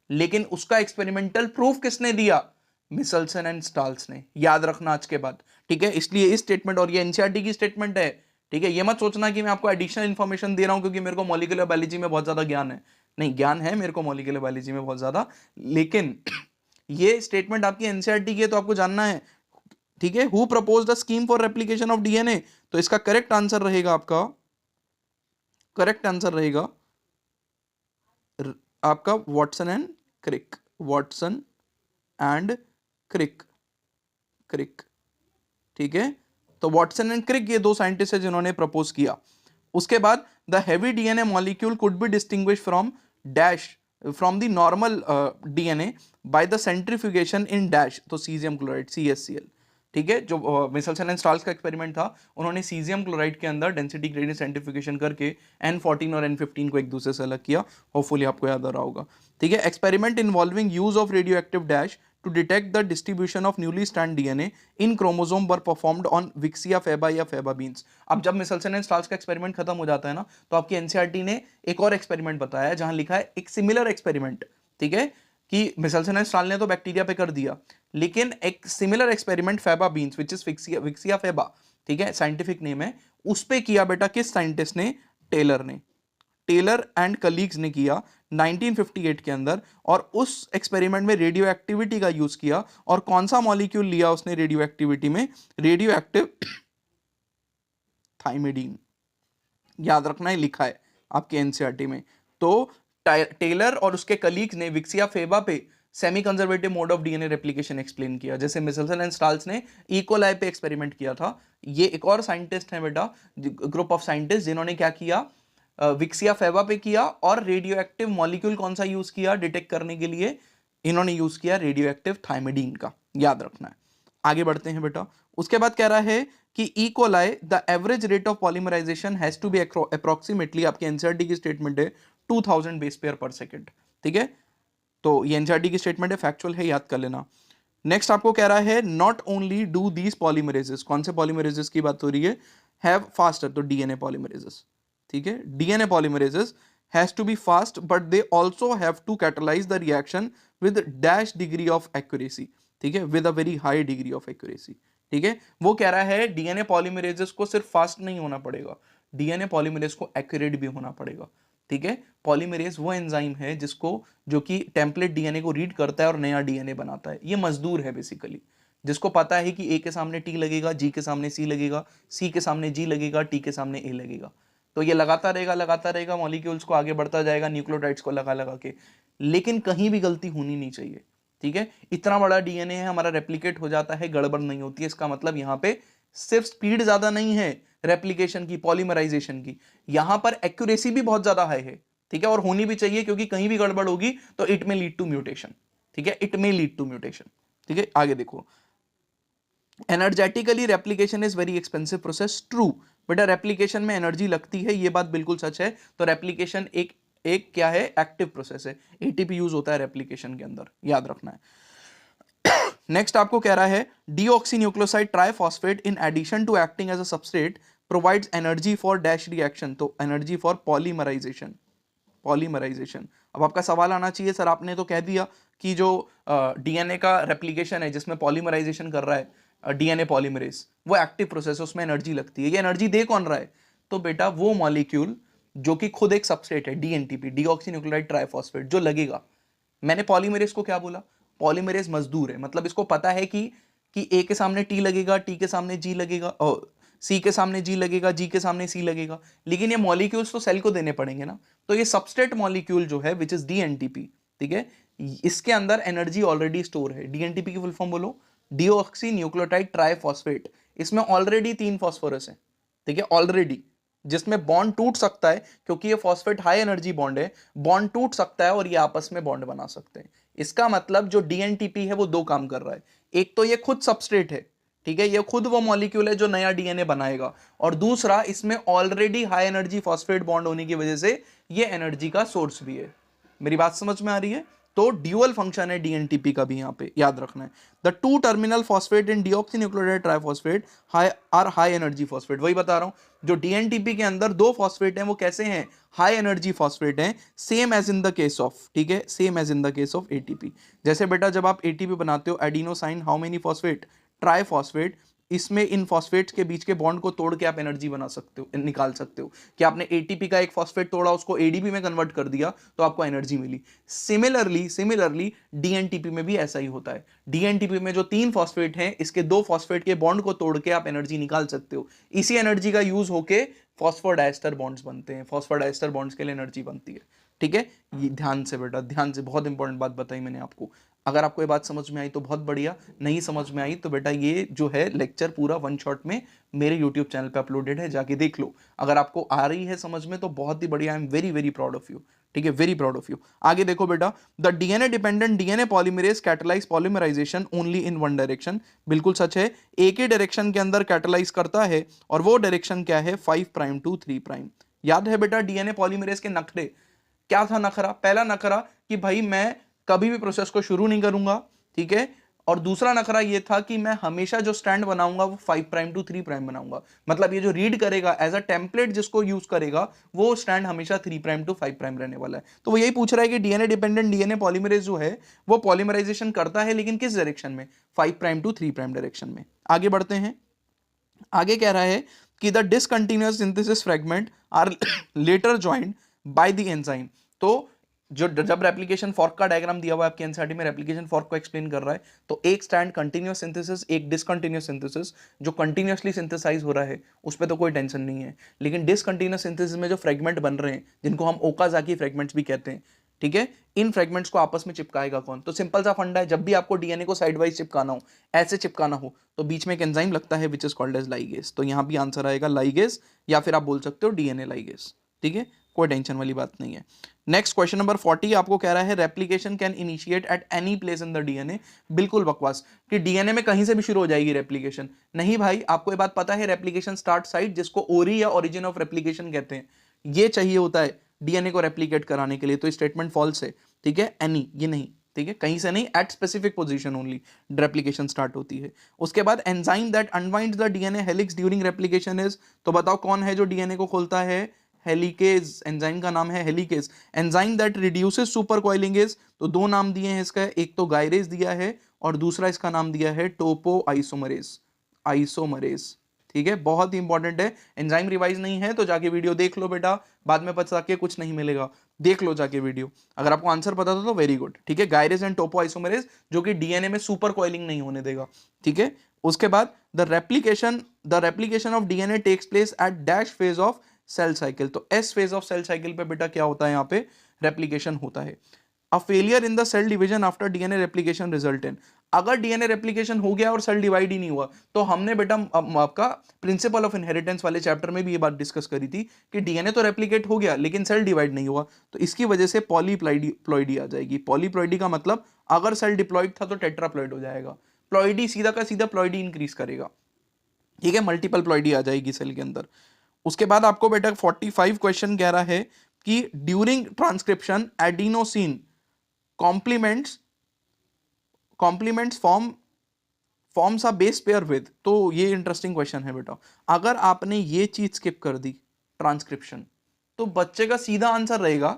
लेकिन उसका एक्सपेरिमेंटल प्रूफ किसने दिया? मिचेल्सन एंड स्टाल्स ने। याद रखना आज के बाद, ठीक है। इसलिए इस स्टेटमेंट, और ये एनसीईआरटी की स्टेटमेंट है, ठीक है। ये मत सोचना कि मैं आपको एडिशनल इंफॉर्मेशन दे रहा हूं क्योंकि मेरे को मॉलिक्यूलर बायोलॉजी में बहुत ज्यादा ज्ञान है। नहीं, ज्ञान है मेरे को मॉलिक्यूलर बायोलॉजी में बहुत ज्यादा, लेकिन ये स्टेटमेंट आपकी एनसीईआरटी की है तो आपको जानना है, ठीक है। Who proposed the scheme for replication of DNA? तो इसका करेक्ट आंसर रहेगा आपका, करेक्ट आंसर रहेगा आपका Watson and Crick. Watson and Crick, Crick, ठीक है। तो वॉटसन एंड क्रिक ये दो साइंटिस्ट है जिन्होंने प्रपोज किया। उसके बाद the heavy DNA molecule could be distinguish from dash from the normal DNA by the centrifugation in dash, तो सीजियम क्लोराइड CaCl, ठीक है। जो मिचेल्सन एंड स्टाल्स का एक्सपेरिमेंट था, उन्होंने सीजियम क्लोराइड के अंदर डेंसिटी ग्रेडियंट सेंट्रीफ्यूगेशन करके N14 और N15 को एक दूसरे से अलग किया। होपफुली आपको याद आ रहा होगा, ठीक है। Experiment involving use of radio active dash to detect the distribution of newly strand DNA in chromosome were performed on Vixia faba या faba beans। अब जब मिचेल्सन एंड स्टाल्स का एक्सपेरिमेंट खत्म हो जाता है ना, तो आपकी एनसीईआरटी ने एक और एक्सपेरिमेंट बताया जहां लिखा है एक सिमिलर एक्सपेरिमेंट, ठीक है, कि मिचेल्सन एंड स्टाल ने तो बैक्टीरिया पे कर दिया, लेकिन एक similar experiment faba beans which is Vicia faba, ठीक है, साइंटिफिक नेम है, उस पे किया बेटा किस साइंटिस्ट ने? टेलर ने। टेलर एंड कलीग्स ने किया 1958 के अंदर, और उस एक्सपेरिमेंट में रेडियो एक्टिविटी का यूज किया। और कौन सा मॉलिक्यूल लिया उसने रेडियो एक्टिविटी में? Radio active thymidine. याद रखना है, लिखा है आपके एनसीईआरटी में। तो टेलर और उसके कलीग्स ने विक्सिया फेबा पे semi conservative mode of DNA replication explain किया, जैसे मिचेल्सन एंड स्टाल्स ने इकोलाई पे एक्सपेरिमेंट किया था। ये एक और साइंटिस्ट है बेटा, ग्रुप ऑफ साइंटिस्ट, जिन्होंने क्या किया? विक्सिया फेबा पे किया, और रेडियो एक्टिव मॉलिक्यूल कौन सा यूज किया डिटेक्ट करने के लिए? इन्होंने यूज किया रेडियो एक्टिव थाइमिडीन का। याद रखना है। आगे बढ़ते हैं बेटा। उसके बाद कह रहा है कि E coli the average rate of polymerisation has to be approximately, आपके एनसीईआरटी की स्टेटमेंट है, 2000 बेस पेयर पर सेकंड, ठीक है। तो ये एनसीईआरटी की स्टेटमेंट है, फैक्चुअल है, याद कर लेना। नेक्स्ट आपको कह रहा है not only do these polymerases, कौन से पॉलीमरेजेस की बात हो रही है? हैव फास्टर, तो डीएनए पॉलीमरेजेस, ठीक है। DNA polymerases has to be fast but they also have to catalyse the reaction with dash degree of accuracy, ठीक है, with a very high degree of accuracy, ठीक है। वो कह रहा है डीएनए पॉलीमरेजेस को सिर्फ फास्ट नहीं होना पड़ेगा, डीएनए पॉलीमरेज को एक्यूरेट भी होना पड़ेगा, ठीक है। पॉलीमरेज वो एंजाइम है जिसको, जो कि टेम्पलेट डीएनए को रीड करता है और नया डीएनए बनाता है। ये मजदूर है बेसिकली, जिसको पता है कि ए के सामने टी लगेगा, जी के सामने सी लगेगा, सी के सामने जी लगेगा, टी के सामने ए लगेगा। तो ये लगाता रहेगा मॉलिक्यूल्स को, आगे बढ़ता जाएगा न्यूक्लियोटाइड्स को लगा लगा के, लेकिन कहीं भी गलती होनी नहीं चाहिए, ठीक है। इतना बड़ा डीएनए है हमारा, रेप्लिकेट हो जाता है, गड़बड़ नहीं होती है। इसका मतलब यहां पे सिर्फ स्पीड ज्यादा नहीं है रेप्लिकेशन की, पॉलीमराइजेशन की, यहां पर एक्यूरेसी भी बहुत ज्यादा हाई है, ठीक है, और होनी भी चाहिए, क्योंकि कहीं भी गड़बड़ होगी तो इट में लीड टू म्यूटेशन, ठीक है, इट में लीड टू म्यूटेशन, ठीक है। आगे देखो, energetically replication is very expensive process, true बेटा, रेप्लिकेशन में एनर्जी लगती है, ये बात बिल्कुल सच है। तो रेप्लिकेशन एक एक क्या है? एक्टिव प्रोसेस है, एटीपी यूज होता है रेप्लिकेशन के अंदर, याद रखना है। नेक्स्ट आपको कह रहा है deoxynucleoside triphosphate in addition to acting as a substrate provides energy for dash reaction, तो एनर्जी फॉर पॉलीमराइजेशन, पॉलीमराइजेशन। अब आपका सवाल आना चाहिए, सर आपने तो कह दिया कि जो डीएनए का रेप्लिकेशन है जिसमें पॉलीमराइजेशन कर रहा है डीएनए पॉलीमरेज, वो एक्टिव प्रोसेस है, उसमें एनर्जी लगती है, ये एनर्जी दे कौन रहा है? तो बेटा वो मॉलिक्यूल जो कि खुद एक सबस्ट्रेट है, डीएनटीपी, डीऑक्सीन्यूक्लियोटाइड ट्राइफॉस्फेट, जो लगेगा। मैंने पॉलीमरेज को क्या बोला? पॉलीमरेज मजदूर है, मतलब इसको पता है कि कि ए के सामने टी लगेगा, टी के सामने जी लगेगा, सी के सामने जी लगेगा, जी के सामने सी लगेगा, लेकिन ये मॉलिक्यूल्स तो सेल को देने पड़ेंगे ना। तो ये सबस्ट्रेट मॉलिक्यूल जो है विच इज डीएनटीपी, ठीक है, इसके अंदर एनर्जी ऑलरेडी स्टोर है। डीएनटीपी की फुल फॉर्म बोलो, डीऑक्सी न्यूक्लियोटाइड ट्राइफॉस्फेट। इसमें ऑलरेडी 3 फॉस्फोरस है, ठीक है, ऑलरेडी, जिसमें बॉन्ड टूट सकता है क्योंकि ये फॉस्फेट हाई एनर्जी बॉन्ड है, बॉन्ड टूट सकता है और ये आपस में बॉन्ड बना सकते हैं। इसका मतलब जो डीएनटीपी है वो 2 काम कर रहा है। एक तो ये खुद सबस्ट्रेट है, ठीक है, ये खुद वो मॉलिक्यूल है जो नया डीएनए बनाएगा, और दूसरा इसमें already high energy phosphate bond होने की वजह से ये एनर्जी का सोर्स भी है। मेरी बात समझ में आ रही है? तो ड्यूअल फंक्शन है डीएनटीपी का भी, यहां पे याद रखना है। The 2 terminal phosphate in deoxynucleotide triphosphate are high energy phosphate. वही बता रहा हूं, जो डीएनटीपी के अंदर 2 फॉस्फेट हैं वो कैसे हैं? हाई एनर्जी फॉस्फेट हैं, same as in the case of, ठीक है, same as in the case of ATP. जैसे बेटा जब आप एटीपी बनाते हो, adenosine how many phosphate? Triphosphate. इसमें इन फॉस्फेट्स के बीच के बॉन्ड को तोड़ के आप एनर्जी बना सकते हो, निकाल सकते हो कि आपने एटीपी का एक फॉस्फेट तोड़ा, उसको एडीपी में कन्वर्ट कर दिया तो आपको एनर्जी मिली। सिमिलरली डीएनटीपी में भी ऐसा ही होता है। डीएनटीपी में जो 3 फॉस्फेट हैं, इसके 2 फॉस्फेट के बॉन्ड को तोड़ के आप एनर्जी निकाल सकते हो। इसी एनर्जी का यूज होके फॉस्फोडाइस्टर बॉन्ड्स बनते हैं, फॉस्फोडाइस्टर बॉन्ड्स के लिए एनर्जी बनती है, ठीक है। ये ध्यान से बेटा, ध्यान से, बहुत इंपॉर्टेंट बात बताई मैंने आपको। अगर आपको ये बात समझ में आई तो बहुत बढ़िया, नहीं समझ में आई तो बेटा ये जो है लेक्चर पूरा 1 शॉट में मेरे यूट्यूब चैनल पे अपलोडेड है, जाके देख लो। अगर आपको आ रही है समझ में तो बहुत ही बढ़िया, I am very very proud of you, ठीक है, वेरी प्राउड ऑफ यू। आगे देखो बेटा, the DNA dependent DNA polymerase catalyse polymerisation only in one direction. बिल्कुल सच है, एक ही डायरेक्शन के अंदर कैटलाइज करता है, और वो डायरेक्शन क्या है? 5 प्राइम टू 3 प्राइम। याद है बेटा डीएनए पॉलीमरेज के नखरे? क्या था नखरा? पहला नखरा कि भाई मैं कभी भी प्रोसेस को शुरू नहीं करूंगा, ठीक है, और दूसरा नखरा ये था कि मैं हमेशा जो स्टैंड बनाऊंगा वो 5 प्राइम टू 3 प्राइम बनाऊंगा। मतलब ये जो रीड करेगा एज अ टेम्पलेट जिसको यूज करेगा, वो स्टैंड हमेशा 3 प्राइम टू 5 प्राइम रहने वाला है। तो वो यही पूछ रहा है कि डीएनए डिपेंडेंट डीएनए पॉलीमरेज जो है वो पॉलीमराइजेशन करता है, लेकिन किस डायरेक्शन में? 5 प्राइम टू 3 प्राइम डायरेक्शन में। आगे बढ़ते हैं, आगे कह रहा है कि the discontinuous synthesis fragment are later joined by the enzyme. तो जो जब रेप्लिकेशन फॉर्क का डायग्राम दिया हुआ है आपके एनसीईआरटी में, रेप्लिकेशन फॉर्क को एक्सप्लेन कर रहा है, तो एक स्टैंड कंटिन्यूअस सिंथेसिस, एक डिसकंटिन्यूअस सिंथेसिस। जो कंटिन्यूअसली सिंथेसाइज हो रहा है उस पर तो कोई टेंशन नहीं है, लेकिन डिसकंटिन्यूअस सिंथेसिस में जो फ्रेगमेंट बन रहे हैं, जिनको हम ओकाजाकी फ्रेगमेंट्स भी कहते हैं, ठीक है, इन फ्रेगमेंट्स को आपस में चिपकाएगा कौन? तो सिंपल सा फंडा है, जब भी आपको डीएनए को साइड वाइज चिपकाना हो, ऐसे चिपकाना हो, तो बीच में एक एंजाइम लगता है which is called as ligase. तो यहां भी आंसर आएगा लाइगेज, या फिर आप बोल सकते हो डीएनए लाइगेज, ठीक है, कोई टेंशन वाली बात नहीं है। नेक्स्ट क्वेश्चन नंबर 40 आपको कह रहा है replication can initiate at any place in the DNA. बिल्कुल बकवास कि डीएनए में कहीं से भी शुरू हो जाएगी रेप्लिकेशन। नहीं भाई, आपको ये बात पता है, रेप्लिकेशन स्टार्ट साइट, जिसको ओरी या ओरिजिन ऑफ रेप्लिकेशन कहते हैं, ये चाहिए होता है डीएनए को रेप्लिकेट कराने के लिए। तो स्टेटमेंट फॉल्स है, ठीक है, एनी ये नहीं, ठीक है, कहीं से नहीं, at specific position only replication start होती है। उसके बाद enzyme that unwinds the DNA helix during replication is. तो बताओ कौन है जो डीएनए को खोलता है? हेलिकेज। एंजाइम का नाम है helicase. Enzyme that reduces super coiling is. तो 2 नाम दिए हैं इसका, एक तो गायरेज दिया है और दूसरा इसका नाम दिया है टोपो आइसोमरेज, आइसोमरेज, ठीक है, बहुत ही इंपॉर्टेंट है। एंजाइम रिवाइज नहीं है तो जाके वीडियो देख लो बेटा, बाद में पता के कुछ नहीं मिलेगा, देख लो जाके वीडियो। अगर आपको आंसर पता था तो वेरी गुड, ठीक है, गायरेज एंड टोपो आइसोमरेज, जो कि डीएनए में सुपर कॉइलिंग नहीं होने देगा, ठीक है। उसके बाद the replication of DNA takes place at dash phase of cell cycle. तो S phase of cell cycle पे बेटा क्या होता है? यहाँ पे रेप्लिकेशन होता है। A failure in the cell division after DNA replication result in. अगर डीएनए रेप्लिकेशन हो गया और सेल डिवाइड ही नहीं हुआ, तो हमने बेटा आपका प्रिंसिपल ऑफ इनहेरिटेंस वाले चैप्टर में भी ये बात डिस्कस करी थी कि डीएनए तो रेप्लिकेट हो गया लेकिन सेल डिवाइड नहीं हुआ, तो इसकी वजह से पॉलीप्लॉइडी आ जाएगी। पॉलीप्लॉइडी का मतलब अगर सेल डिप्लॉइड था तो टेट्राप्लॉइड हो जाएगा। प्लॉइडी सीधा का सीधा प्लॉइडी इंक्रीज करेगा, ठीक है, मल्टीपल प्लॉइडी आ जाएगी सेल के अंदर। उसके बाद आपको बेटा 45 क्वेश्चन कह रहा है कि during transcription adenosine complements forms a base pair with. तो ये इंटरेस्टिंग क्वेश्चन है बेटा। अगर आपने ये चीज स्किप कर दी ट्रांसक्रिप्शन, तो बच्चे का सीधा आंसर रहेगा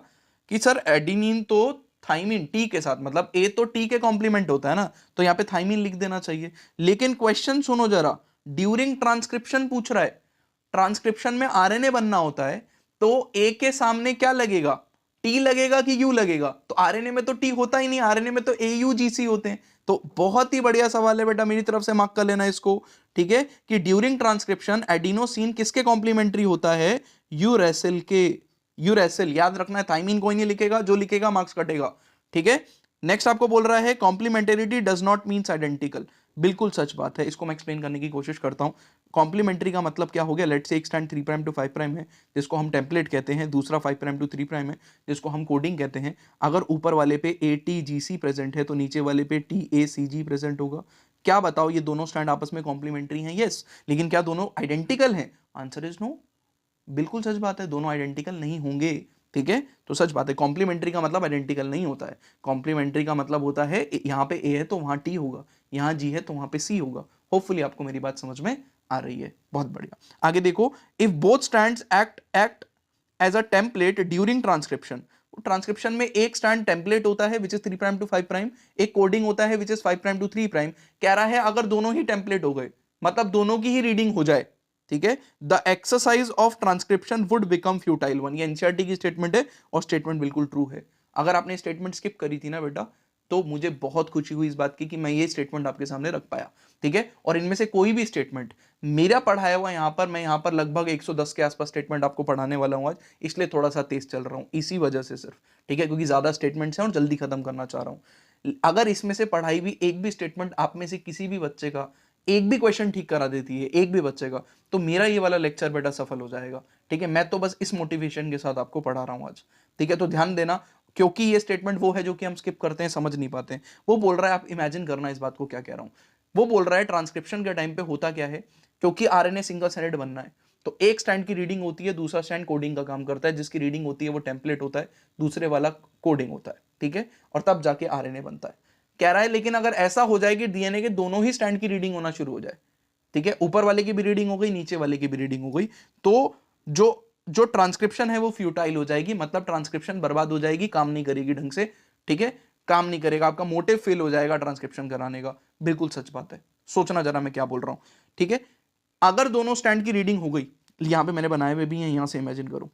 कि सर एडिनिन तो थाइमिन टी के साथ, मतलब ए तो टी के कॉम्प्लीमेंट होता है ना, तो यहां पे थाइमिन लिख देना चाहिए। लेकिन क्वेश्चन सुनो जरा, ड्यूरिंग ट्रांसक्रिप्शन पूछ रहा है, ट्रांसक्रिप्शन में आरएनए बनना होता है, तो ए के सामने क्या लगेगा? टी लगेगा कि यू लगेगा? तो आरएनए में तो टी होता ही नहीं, आरएनए में तो एयूजीसी होते हैं। तो बहुत ही बढ़िया सवाल है बेटा, मेरी तरफ से मार्क कर लेना इसको, ठीक है, कि ड्यूरिंग ट्रांसक्रिप्शन एडिनोसिन किसके कॉम्प्लीमेंट्री होता है? यूरेसिल के। यूरेसिल याद रखना है, थाइमिन कोई नहीं लिखेगा, जो लिखेगा मार्क्स कटेगा, ठीक है। नेक्स्ट आपको बोल रहा है complementarity does not means identical. बिल्कुल सच बात है, इसको मैं एक्सप्लेन करने की कोशिश करता हूं। कॉम्प्लीमेंट्री का मतलब क्या हो गया? लेट्स से एक स्ट्रैंड 3 प्राइम टू 5 प्राइम है, जिसको हम टेम्पलेट कहते हैं, दूसरा 5 प्राइम टू 3 प्राइम है, जिसको हम कोडिंग कहते हैं। अगर ऊपर वाले पे ATGC प्रेजेंट है तो नीचे वाले पे TACG प्रेजेंट होगा। क्या बताओ, ये दोनों स्ट्रैंड आपस में कॉम्प्लीमेंट्री हैं? यस। लेकिन क्या दोनों आइडेंटिकल हैं? Answer is no. बिल्कुल सच बात है, दोनों आइडेंटिकल नहीं होंगे, ठीक है। तो सच बात है, कॉम्प्लीमेंट्री का मतलब आइडेंटिकल नहीं होता है। कॉम्प्लीमेंट्री का मतलब होता है यहाँ पे A है तो वहां T होगा, यहाँ G है तो वहां पे C होगा। होपफुली आपको मेरी बात समझ में आ रही है, बहुत बढ़िया। आगे देखो, if both stands act as a template during transcription. Transcription में एक स्टैंड टेम्पलेट होता है which is 3 prime to 5 prime, एक कोडिंग होता है which is 5 prime to 3 prime. कह रहा है अगर दोनों ही टेम्पलेट हो गए, मतलब दोनों की ही रीडिंग हो जाए, ठीक है, the exercise of transcription would become futile one. ये एनसीईआरटी की स्टेटमेंट है और स्टेटमेंट बिल्कुल ट्रू है। अगर आपने स्टेटमेंट स्किप करी थी ना बेटा, तो मुझे बहुत खुशी हुई इस बात की कि मैं ये स्टेटमेंट आपके सामने रख पाया, ठीक है। और इनमें से कोई भी स्टेटमेंट मेरा पढ़ाया हुआ यहां पर, मैं यहां पर लगभग 110 के आसपास स्टेटमेंट आपको पढ़ाने वाला हूं आज, इसलिए थोड़ा सा तेज चल रहा हूं इसी वजह से सिर्फ, ठीक है, क्योंकि ज्यादा स्टेटमेंट्स हैं और जल्दी खत्म करना चाह रहा हूं। अगर इसमें से पढ़ाई भी एक भी स्टेटमेंट आप में से किसी भी बच्चे का एक भी क्वेश्चन ठीक करा देती है, एक भी बच्चे का, तो मेरा ये वाला लेक्चर बेटा सफल हो जाएगा, ठीक है। मैं तो बस इस मोटिवेशन के साथ आपको पढ़ा रहा हूं आज, ठीक है। तो ध्यान देना, क्योंकि ये स्टेटमेंट वो है जो कि हम स्किप करते हैं, समझ नहीं पाते हैं। वो बोल रहा है, आप इमेजिन करना इस बात को क्या कह रहा हूं। वो बोल रहा है ट्रांसक्रिप्शन के टाइम पे होता क्या है, क्योंकि आरएनए सिंगल स्ट्रैंडेड बनना है, तो एक स्टैंड की रीडिंग होती है, दूसरा स्टैंड कोडिंग का काम करता है, जिसकी रीडिंग होती है वो टेम्पलेट होता है, दूसरे वाला कोडिंग होता है, ठीक है, और तब जाके आरएनए बनता है। कह रहा है लेकिन अगर ऐसा हो जाए कि डीएनए के दोनों ही स्टैंड की रीडिंग होना शुरू हो जाए, ठीक है, ऊपर वाले की भी रीडिंग हो गई, नीचे वाले की भी रीडिंग हो गई, तो जो जो ट्रांसक्रिप्शन है वो फ्यूटाइल हो जाएगी, मतलब ट्रांसक्रिप्शन बर्बाद हो जाएगी, काम नहीं करेगी ढंग से, ठीक है, काम नहीं करेगा, आपका मोटिव फेल हो जाएगा ट्रांसक्रिप्शन कराने का। बिल्कुल सच बात है, सोचना जरा मैं क्या बोल रहा हूं, ठीक है। अगर दोनों स्टैंड की रीडिंग हो गई, यहां पे मैंने बनाए हुए भी हैं, यहां से इमेजिन करो,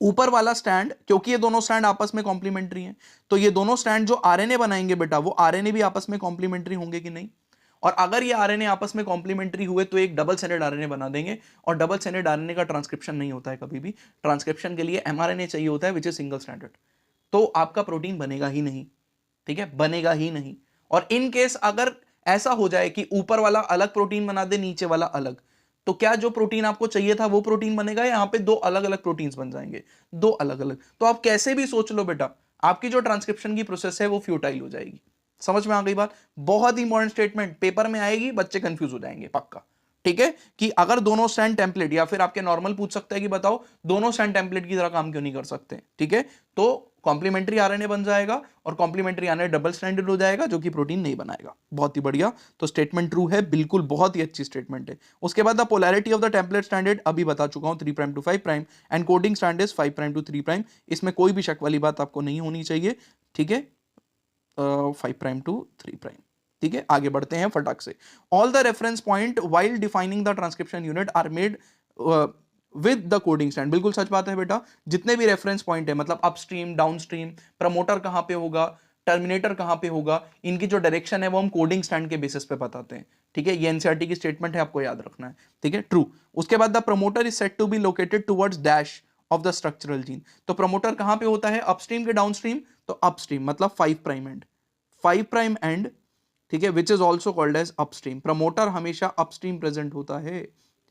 ऊपर वाला स्टैंड, क्योंकि ये दोनों स्टैंड आपस में कॉम्प्लीमेंट्री हैं, तो ये दोनों स्टैंड जो आरएनए बनाएंगे बेटा, वो आरएनए भी आपस में कॉम्प्लीमेंट्री होंगे कि नहीं? और अगर ये आरएनए आपस में कॉम्प्लीमेंट्री हुए तो एक डबल स्टैंडर्ड आरएनए बना देंगे, और डबल स्टैंडर्ड आरएनए का ट्रांसक्रिप्शन नहीं होता है कभी भी। ट्रांसक्रिप्शन के लिए एमआरएनए चाहिए होता है विच इज सिंगल स्टैंडर्ड। तो आपका प्रोटीन बनेगा ही नहीं, ठीक है, बनेगा ही नहीं। और इन केस अगर ऐसा हो जाए कि ऊपर वाला अलग प्रोटीन बना दे, नीचे वाला अलग, तो क्या जो प्रोटीन आपको चाहिए था वो प्रोटीन बनेगा, यहां पे दो अलग अलग प्रोटीन्स बन जाएंगे, दो अलग अलग। तो आप कैसे भी सोच लो बेटा, आपकी जो ट्रांसक्रिप्शन की प्रोसेस है वो फ्यूटाइल हो जाएगी। समझ में आ गई बात? बहुत इंपॉर्टेंट स्टेटमेंट, पेपर में आएगी, बच्चे कंफ्यूज हो जाएंगे पक्का, ठीक है, कि अगर दोनों स्टैंड टेम्पलेट, या फिर आपके नॉर्मल पूछ सकते हैं कि बताओ दोनों स्टैंड टेम्पलेट की तरह काम क्यों नहीं कर सकते, ठीक है। तो कॉम्प्लीमेंट्री आरएनए बन जाएगा, और कॉम्प्लीमेंट्री आरएनए डबल स्टैंडर्ड हो जाएगा, जो कि प्रोटीन नहीं बनाएगा। बहुत ही बढ़िया, तो स्टेटमेंट ट्रू है, बिल्कुल बहुत ही अच्छी स्टेटमेंट है। उसके बाद the polarity of the template standard अभी बता चुका हूं, 3 prime to 5 prime, and coding stand is 5 prime to 3 prime. इसमें कोई भी शक वाली बात आपको नहीं होनी चाहिए, ठीक है, 5 प्राइम टू 3 प्राइम, ठीक है। आगे बढ़ते हैं फटाक से। All the reference point while defining the transcription unit are made with the coding stand. बिल्कुल सच बात है बेटा, जितने भी रेफरेंस पॉइंट है, मतलब अपस्ट्रीम, डाउनस्ट्रीम, प्रमोटर कहां पे होगा, टर्मिनेटर कहां पे होगा, इनकी जो डायरेक्शन है वो हम कोडिंग स्टैंड के बेसिस पे बताते हैं, ठीक है। ये एनसीईआरटी की स्टेटमेंट है, आपको याद रखना है, ठीक है, ट्रू। उसके बाद the promoter is set to be located towards dash of the structural gene. तो प्रमोटर कहां पे होता है? अपस्ट्रीम के डाउनस्ट्रीम, तो अपस्ट्रीम मतलब 5 प्राइम एंड, 5 प्राइम एंड, ठीक है, which is also called as upstream. प्रमोटर हमेशा अपस्ट्रीम प्रेजेंट होता है,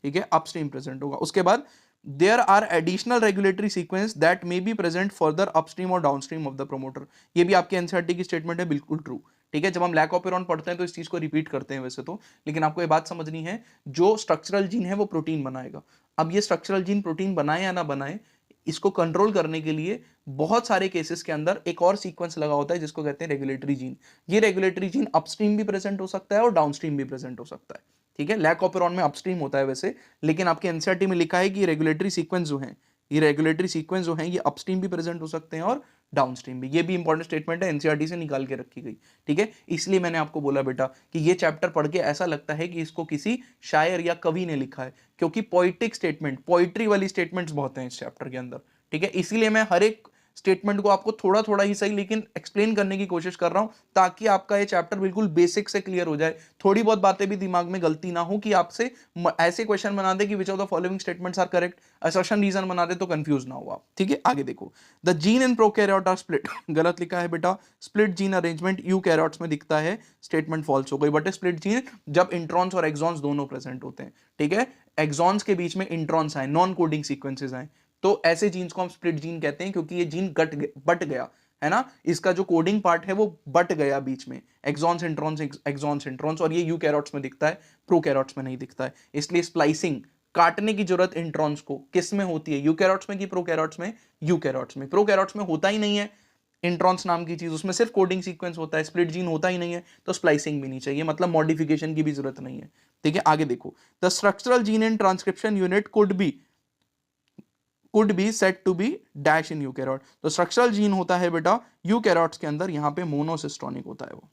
ठीक है, अपस्ट्रीम प्रेजेंट होगा। उसके बाद there are additional regulatory sequence that may be present further upstream और डाउनस्ट्रीम ऑफ द प्रमोटर। ये भी आपके एनसीईआरटी की स्टेटमेंट है, बिल्कुल ट्रू, ठीक है। जब हम लैक ऑफ पढ़ते हैं तो इस चीज को रिपीट करते हैं वैसे तो, लेकिन आपको ये बात समझनी है, जो स्ट्रक्चरल जीन है वो प्रोटीन बनाएगा। अब ये स्ट्रक्चरल जीन प्रोटीन बनाए या ना बनाए, इसको कंट्रोल करने के लिए बहुत सारे केसेस के अंदर एक और सीक्वेंस लगा होता है जिसको कहते हैं रेगुलेटरी जीन। ये रेगुलेटरी जीन अपस्ट्रीम भी प्रेजेंट हो सकता है और डाउनस्ट्रीम भी प्रेजेंट हो सकता है, ठीक है। लैक ऑपेरॉन में अपस्ट्रीम होता है वैसे, लेकिन आपके एनसीईआरटी में लिखा है कि रेगुलेटरी सीक्वेंस जो है, ये रेगुलेटरी सीक्वेंस जो है ये अपस्ट्रीम भी प्रेजेंट हो सकते हैं और डाउनस्ट्रीम भी। ये भी इंपॉर्टेंट स्टेटमेंट है, एनसीईआरटी से निकाल के रखी गई, ठीक है। इसलिए मैंने आपको बोला बेटा कि ये चैप्टर पढ़ के ऐसा लगता है कि इसको किसी शायर या कवि ने लिखा है, क्योंकि पोइटिक स्टेटमेंट, पोइट्री वाली स्टेटमेंट्स बहुत हैं इस चैप्टर के अंदर, ठीक है। इसीलिए मैं हर एक स्टेटमेंट को आपको थोड़ा थोड़ा ही सही लेकिन एक्सप्लेन करने की कोशिश कर रहा हूं ताकि आपका ये चैप्टर बिल्कुल बेसिक से क्लियर हो जाए, थोड़ी बहुत बातें भी दिमाग में गलती ना हो कि आपसे ऐसे क्वेश्चन बना दे कि which of the following statements are correct, assertion reason बना दे तो कंफ्यूज ना हो आप, ठीक है। आगे देखो, the gene in prokaryote are split, गलत लिखा है बेटा, स्प्लिट जीन अरेंजमेंट यूकैरियोट्स में दिखता है, स्टेटमेंट फॉल्स हो गई। बट स्प्लिट जीन जब इंट्रॉन्स और एक्सॉन्स दोनों प्रेजेंट होते हैं, ठीक है, एक्सॉन्स के बीच में इंट्रॉन्स आए, नॉन कोडिंग सीक्वेंसेस आए, तो ऐसे जीन्स को हम स्प्लिट जीन कहते हैं क्योंकि ये जीन बट गया है ना, इसका जो कोडिंग पार्ट है वो बट गया बीच में, एक्सॉन्स इंट्रॉन्स एक्सॉन्स इंट्रॉन्स, और ये यूकैरियोट्स में दिखता है, प्रोकैरियोट्स में नहीं दिखता है। इसलिए स्प्लाइसिंग, काटने की जरूरत इंट्रॉन्स को किस में होती है, यूकैरियोट्स में कि प्रोकैरियोट्स में? यूकैरियोट्स में। प्रोकैरियोट्स में होता ही नहीं है इंट्रॉन्स नाम की चीज, उसमें सिर्फ कोडिंग सीक्वेंस होता है, स्प्लिट जीन होता ही नहीं है, तो स्प्लाइसिंग भी नहीं चाहिए, मतलब मॉडिफिकेशन की भी जरूरत नहीं है, ठीक है। आगे देखो, the structural gene in transcription unit could be set to be dash in eukaryote. तो स्ट्रक्चरल जीन होता है बेटा यूकैरियोट्स के अंदर, यहां पे मोनोसिस्टोनिक होता है, वो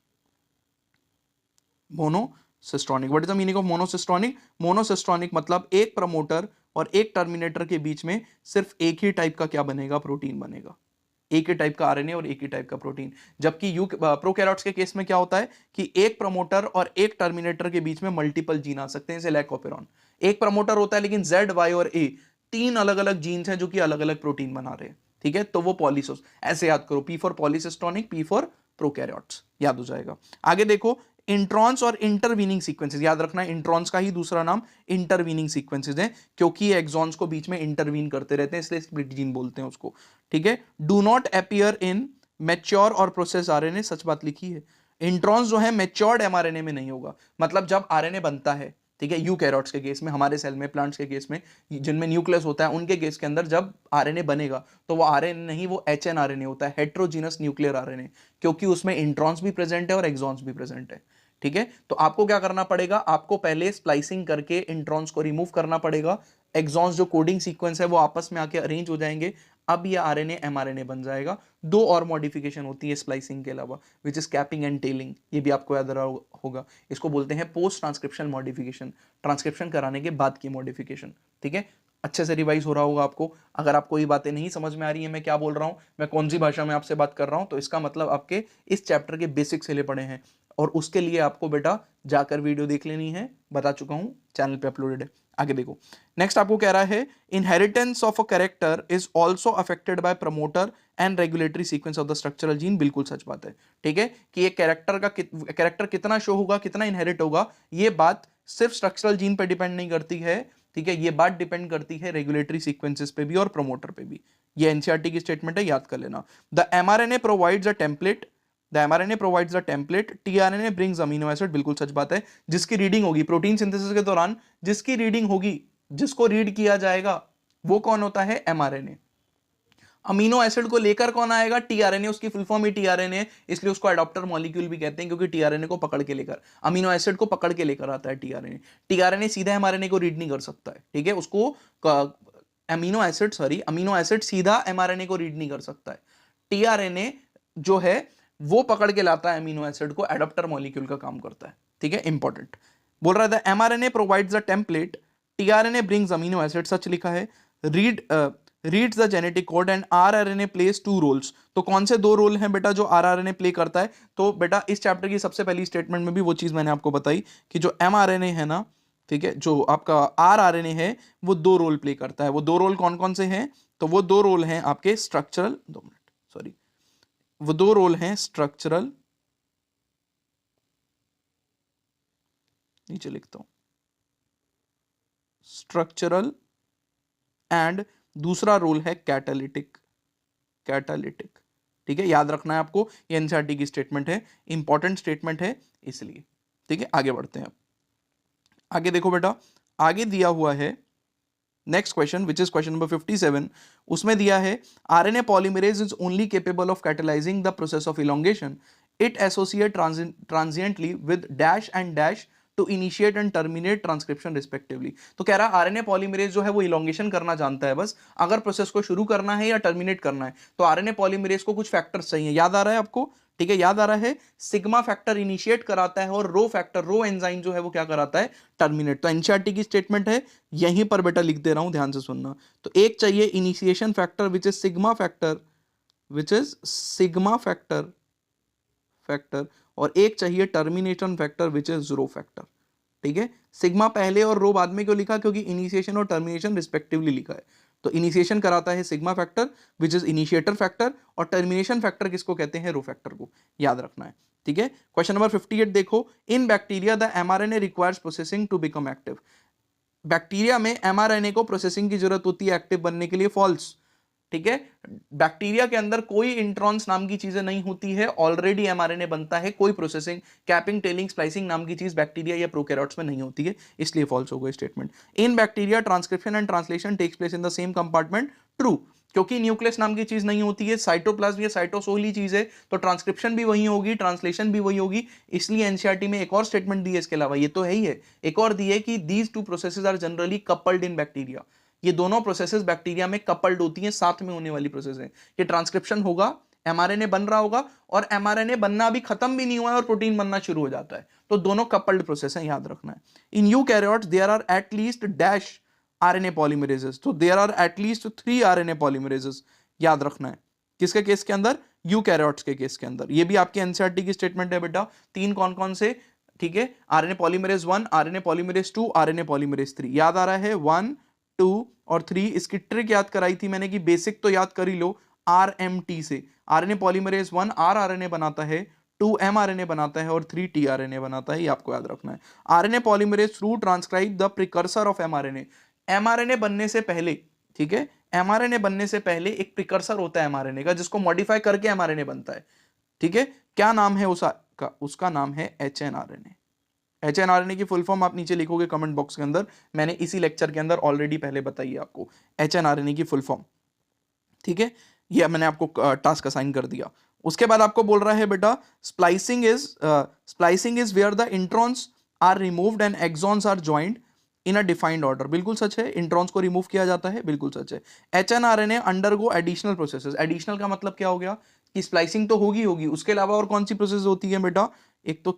monocistronic. What is the meaning of monocistronic? Monocistronic मतलब एक प्रमोटर और एक टर्मिनेटर के बीच में सिर्फ एक ही टाइप का क्या बनेगा, प्रोटीन बनेगा, एक ही टाइप का आरएनए और एक ही टाइप का प्रोटीन। जबकि प्रोकैरियोट्स के केस में क्या होता है कि एक प्रमोटर और एक टर्मिनेटर के बीच में मल्टीपल जीन आ सकते हैं, जैसे लैकोपेरॉन, एक प्रमोटर होता है लेकिन जेड, वाई और ए तीन अलग अलग जीन्स हैं जो कि अलग अलग प्रोटीन बना रहे हैं, ठीक है, तो वो पॉलीसोस, ऐसे याद करो, P for पॉलीसिस्टोनिक, P for prokaryotes, याद हो जाएगा। आगे देखो, इंट्रॉन्स और इंटरवीनिंग सीक्वेंसेस, याद रखना है इंट्रॉन्स का ही दूसरा नाम इंटरवीनिंग सीक्वेंसेस है, क्योंकि ये एक्सॉन्स को बीच में इंटरवीन करते रहते हैं, इसलिए स्प्लिट जीन बोलते हैं उसको, ठीक है। Do not appear in mature और प्रोसेस आरएनए, सच बात लिखी है, इंट्रॉन्स जो है मैच्योर्ड एमआरएनए में नहीं होगा, मतलब जब आरएनए बनता है, ठीक है, यूकैरियोट्स के केस में, हमारे सेल में, प्लांट्स के केस में जिनमें न्यूक्लियस होता है, उनके केस के अंदर जब आरएनए बनेगा तो वो आरएनए नहीं, वो एचएनआरएनए होता है, हेट्रोजीनस न्यूक्लियर आरएनए, क्योंकि उसमें इंट्रॉन्स भी प्रेजेंट है और एक्सॉन्स भी प्रेजेंट है, ठीक है। तो आपको क्या करना पड़ेगा, आपको पहले स्प्लाइसिंग करके इंट्रॉन्स को रिमूव करना पड़ेगा, एक्सॉन्स जो कोडिंग सीक्वेंस है वो आपस में आके अरेंज हो जाएंगे, अब ये आरएनए एमआरएनए बन जाएगा। दो और मॉडिफिकेशन होती है स्प्लाइसिंग के अलावा, which is capping and telling, ये भी आपको याद रहा होगा, इसको बोलते हैं पोस्ट ट्रांसक्रिप्शन मॉडिफिकेशन, ट्रांसक्रिप्शन कराने के बाद की मॉडिफिकेशन, ठीक है। अच्छे से रिवाइज हो रहा होगा आपको। अगर आपको ये बातें नहीं समझ में आ रही है मैं क्या बोल रहा हूं, मैं कौन सी भाषा में आपसे बात कर रहा हूं, तो इसका मतलब आपके इस चैप्टर के बेसिक्स से ले पड़े हैं, और उसके लिए आपको बेटा जाकर वीडियो देख लेनी है, बता चुका हूं, चैनल पे अपलोडेड है। आगे देखो, नेक्स्ट आपको कह रहा है inheritance of a character is also affected by promoter and regulatory sequence of the structural gene, बिल्कुल सच बात है, ठीक है, कि एक कैरेक्टर कितना शो होगा, कितना इनहेरिट होगा, ये बात सिर्फ स्ट्रक्चरल जीन पे डिपेंड नहीं करती है, ठीक है, ये बात डिपेंड करती है रेगुलेटरी सीक्वेंसेस पे भी और प्रमोटर पे भी। ये एनसीईआरटी की स्टेटमेंट है, याद कर लेना। The mRNA provides a template, the mRNA provides the template, tRNA brings amino acid, बिल्कुल सच बात है, जिसकी रीडिंग होगी प्रोटीन सिंथेसिस के दौरान, जिसकी रीडिंग होगी, जिसको रीड किया जाएगा, वो कौन होता है, एमआरएनए। अमीनो एसिड को लेकर कौन आएगा, टीआरएनए, उसकी फुल फॉर्म ही टीआरएनए, इसलिए उसको एडॉप्टर मॉलिक्यूल भी कहते हैं, क्योंकि टीआरएनए को पकड़ के लेकर, अमीनो एसिड को पकड़ के लेकर आता है टीआरएनए। टीआरएनए सीधा एमआरएनए को रीड नहीं कर सकता है, ठीक है, उसको अमीनो एसिड सीधा एमआरएनए को रीड नहीं कर सकता है, टीआरएनए जो है वो पकड़ के लाता है अमीनो एसिड को, एडॉप्टर मॉलिक्यूल का काम करता है, ठीक है, इंपॉर्टेंट। बोल रहा था mRNA provides the template, tRNA brings amino acid, सच लिखा है, reads the genetic code and rRNA plays two roles. तो कौन से दो रोल हैं बेटा जो आरआरएनए प्ले करता है, तो बेटा इस चैप्टर की सबसे पहली स्टेटमेंट में भी वो चीज मैंने आपको बताई कि जो एमआरएनए है ना, ठीक है, जो आपका आरआरएनए है वो दो रोल प्ले करता है। वो दो रोल कौन कौन से हैं, तो वो दो रोल हैं आपके स्ट्रक्चरल, 2 मिनट सॉरी, वो दो रोल हैं स्ट्रक्चरल, नीचे लिखता हूं, स्ट्रक्चरल, एंड दूसरा रोल है कैटालिटिक, कैटालिटिक, ठीक है, याद रखना है आपको, ये एनसीईआरटी की स्टेटमेंट है, इंपॉर्टेंट स्टेटमेंट है इसलिए, ठीक है। आगे बढ़ते हैं, आगे देखो बेटा, आगे दिया हुआ है next question which is question number 57, उसमें दिया है RNA polymerase is only capable of catalysing the process of elongation, it associate transiently with dash and dash to initiate and terminate transcription respectively. तो कह रहा है आरएनए पॉलीमरेज जो है वो इलोंगेशन करना जानता है, बस अगर प्रोसेस को शुरू करना है या टर्मिनेट करना है तो आरएनए पॉलीमरेज को कुछ फैक्टर्स चाहिए, याद आ रहा है आपको, ठीक है, याद आ रहा है, सिग्मा फैक्टर इनिशिएट कराता है और रो फैक्टर, रो एंजाइम जो है वो क्या कराता है, टर्मिनेट। तो एनसीईआरटी की स्टेटमेंट है, यहीं पर बेटा लिख दे रहा हूं, ध्यान से सुनना। तो एक चाहिए initiation factor which is sigma factor, which is sigma factor और एक चाहिए termination factor which is rho factor. ठीक है, सिग्मा पहले और रो बाद में क्यों लिखा, क्योंकि इनिशिएशन और टर्मिनेशन रिस्पेक्टिवली लिखा है। तो इनिशिएशन कराता है sigma factor which is initiator factor, और टर्मिनेशन फैक्टर किसको कहते हैं, रो फैक्टर को, याद रखना है। ठीक है, क्वेश्चन नंबर 58 देखो, in bacteria the mRNA requires processing to become active. Bacteria में एमआरएनए को प्रोसेसिंग की जरूरत होती है एक्टिव बनने के लिए, फॉल्स। ठीक है, बैक्टीरिया के अंदर कोई इंट्रॉन्स नाम की चीजें नहीं होती है, ऑलरेडी एमआरएनए बनता है, कोई प्रोसेसिंग, कैपिंग, टेलिंग, स्प्लाइसिंग नाम की चीज बैक्टीरिया या प्रोकैरियोट्स में नहीं होती है, इसलिए फॉल्स होगा statement. In bacteria transcription and translation takes place in the same compartment, true, क्योंकि न्यूक्लियस नाम की चीज नहीं होती है, साइटोप्लाज्म या साइटोसोल ही चीज है, तो ट्रांसक्रिप्शन भी वही होगी, ट्रांसलेशन भी वही होगी, इसलिए एनसीईआरटी में एक और स्टेटमेंट दी है इसके अलावा, ये तो है ही है, एक और दी है कि these two processes are generally coupled in bacteria. ये दोनों प्रोसेसेस बैक्टीरिया में कपल्ड होती हैं, साथ में होने वाली प्रोसेस है। ये ट्रांसक्रिप्शन होगा, एमआरएनए बन रहा होगा, और एमआरएनए बनना अभी खत्म भी नहीं हुआ है और प्रोटीन बनना शुरू हो जाता है, तो दोनों कपल्ड प्रोसेस है, याद रखना है। In eukaryotes there are at least dash RNA polymerases, तो there are at least 3 RNA polymerases, याद रखना है। किसके केस के अंदर, यूकैरियोट्स के केस के अंदर। ये भी आपके एनसीईआरटी की स्टेटमेंट है बेटा, 3 कौन कौन से, ठीक है, RNA polymerase 1, RNA polymerase 2, RNA polymerase 3, याद आ रहा है, 1, 2 और 3। इसकी ट्रिक याद कराई थी मैंने कि बेसिक तो याद कर ही लो आरएमटी से। आरएनए पॉलीमरेज 1 आरएनए बनाता है, 2 mRNA बनाता है और 3 tRNA बनाता है, ये आपको याद रखना है। RNA polymerase through transcribe the precursor of mRNA. MRNA बनने से पहले, ठीक है, एमआरएनए बनने से पहले एक प्रिकर्सर होता है एमआरएनए का, जिसको मॉडिफाई करके एमआरएनए बनता है। ठीक है, क्या नाम है उसका नाम है एचएनआरएनए। एचएनआरएनए की फुल फॉर्म आप नीचे लिखोगे कमेंट बॉक्स के अंदर, मैंने इसी लेक्चर के अंदर ऑलरेडी पहले बताई है आपको एचएनआरएनए की फुल फॉर्म। ठीक है, ये मैंने आपको टास्क असाइन कर दिया। उसके बाद आपको बोल रहा है बेटा splicing is where the introns are removed and exons are joined in a defined order. बिल्कुल सच है, इंट्रॉन्स को रिमूव किया जाता है, बिल्कुल सच है। HnRNA undergo additional processes. Additional का मतलब क्या हो गया कि स्प्लाइसिंग तो होगी होगी, उसके अलावा और कौन सी प्रोसेस होती है बेटा, एक तो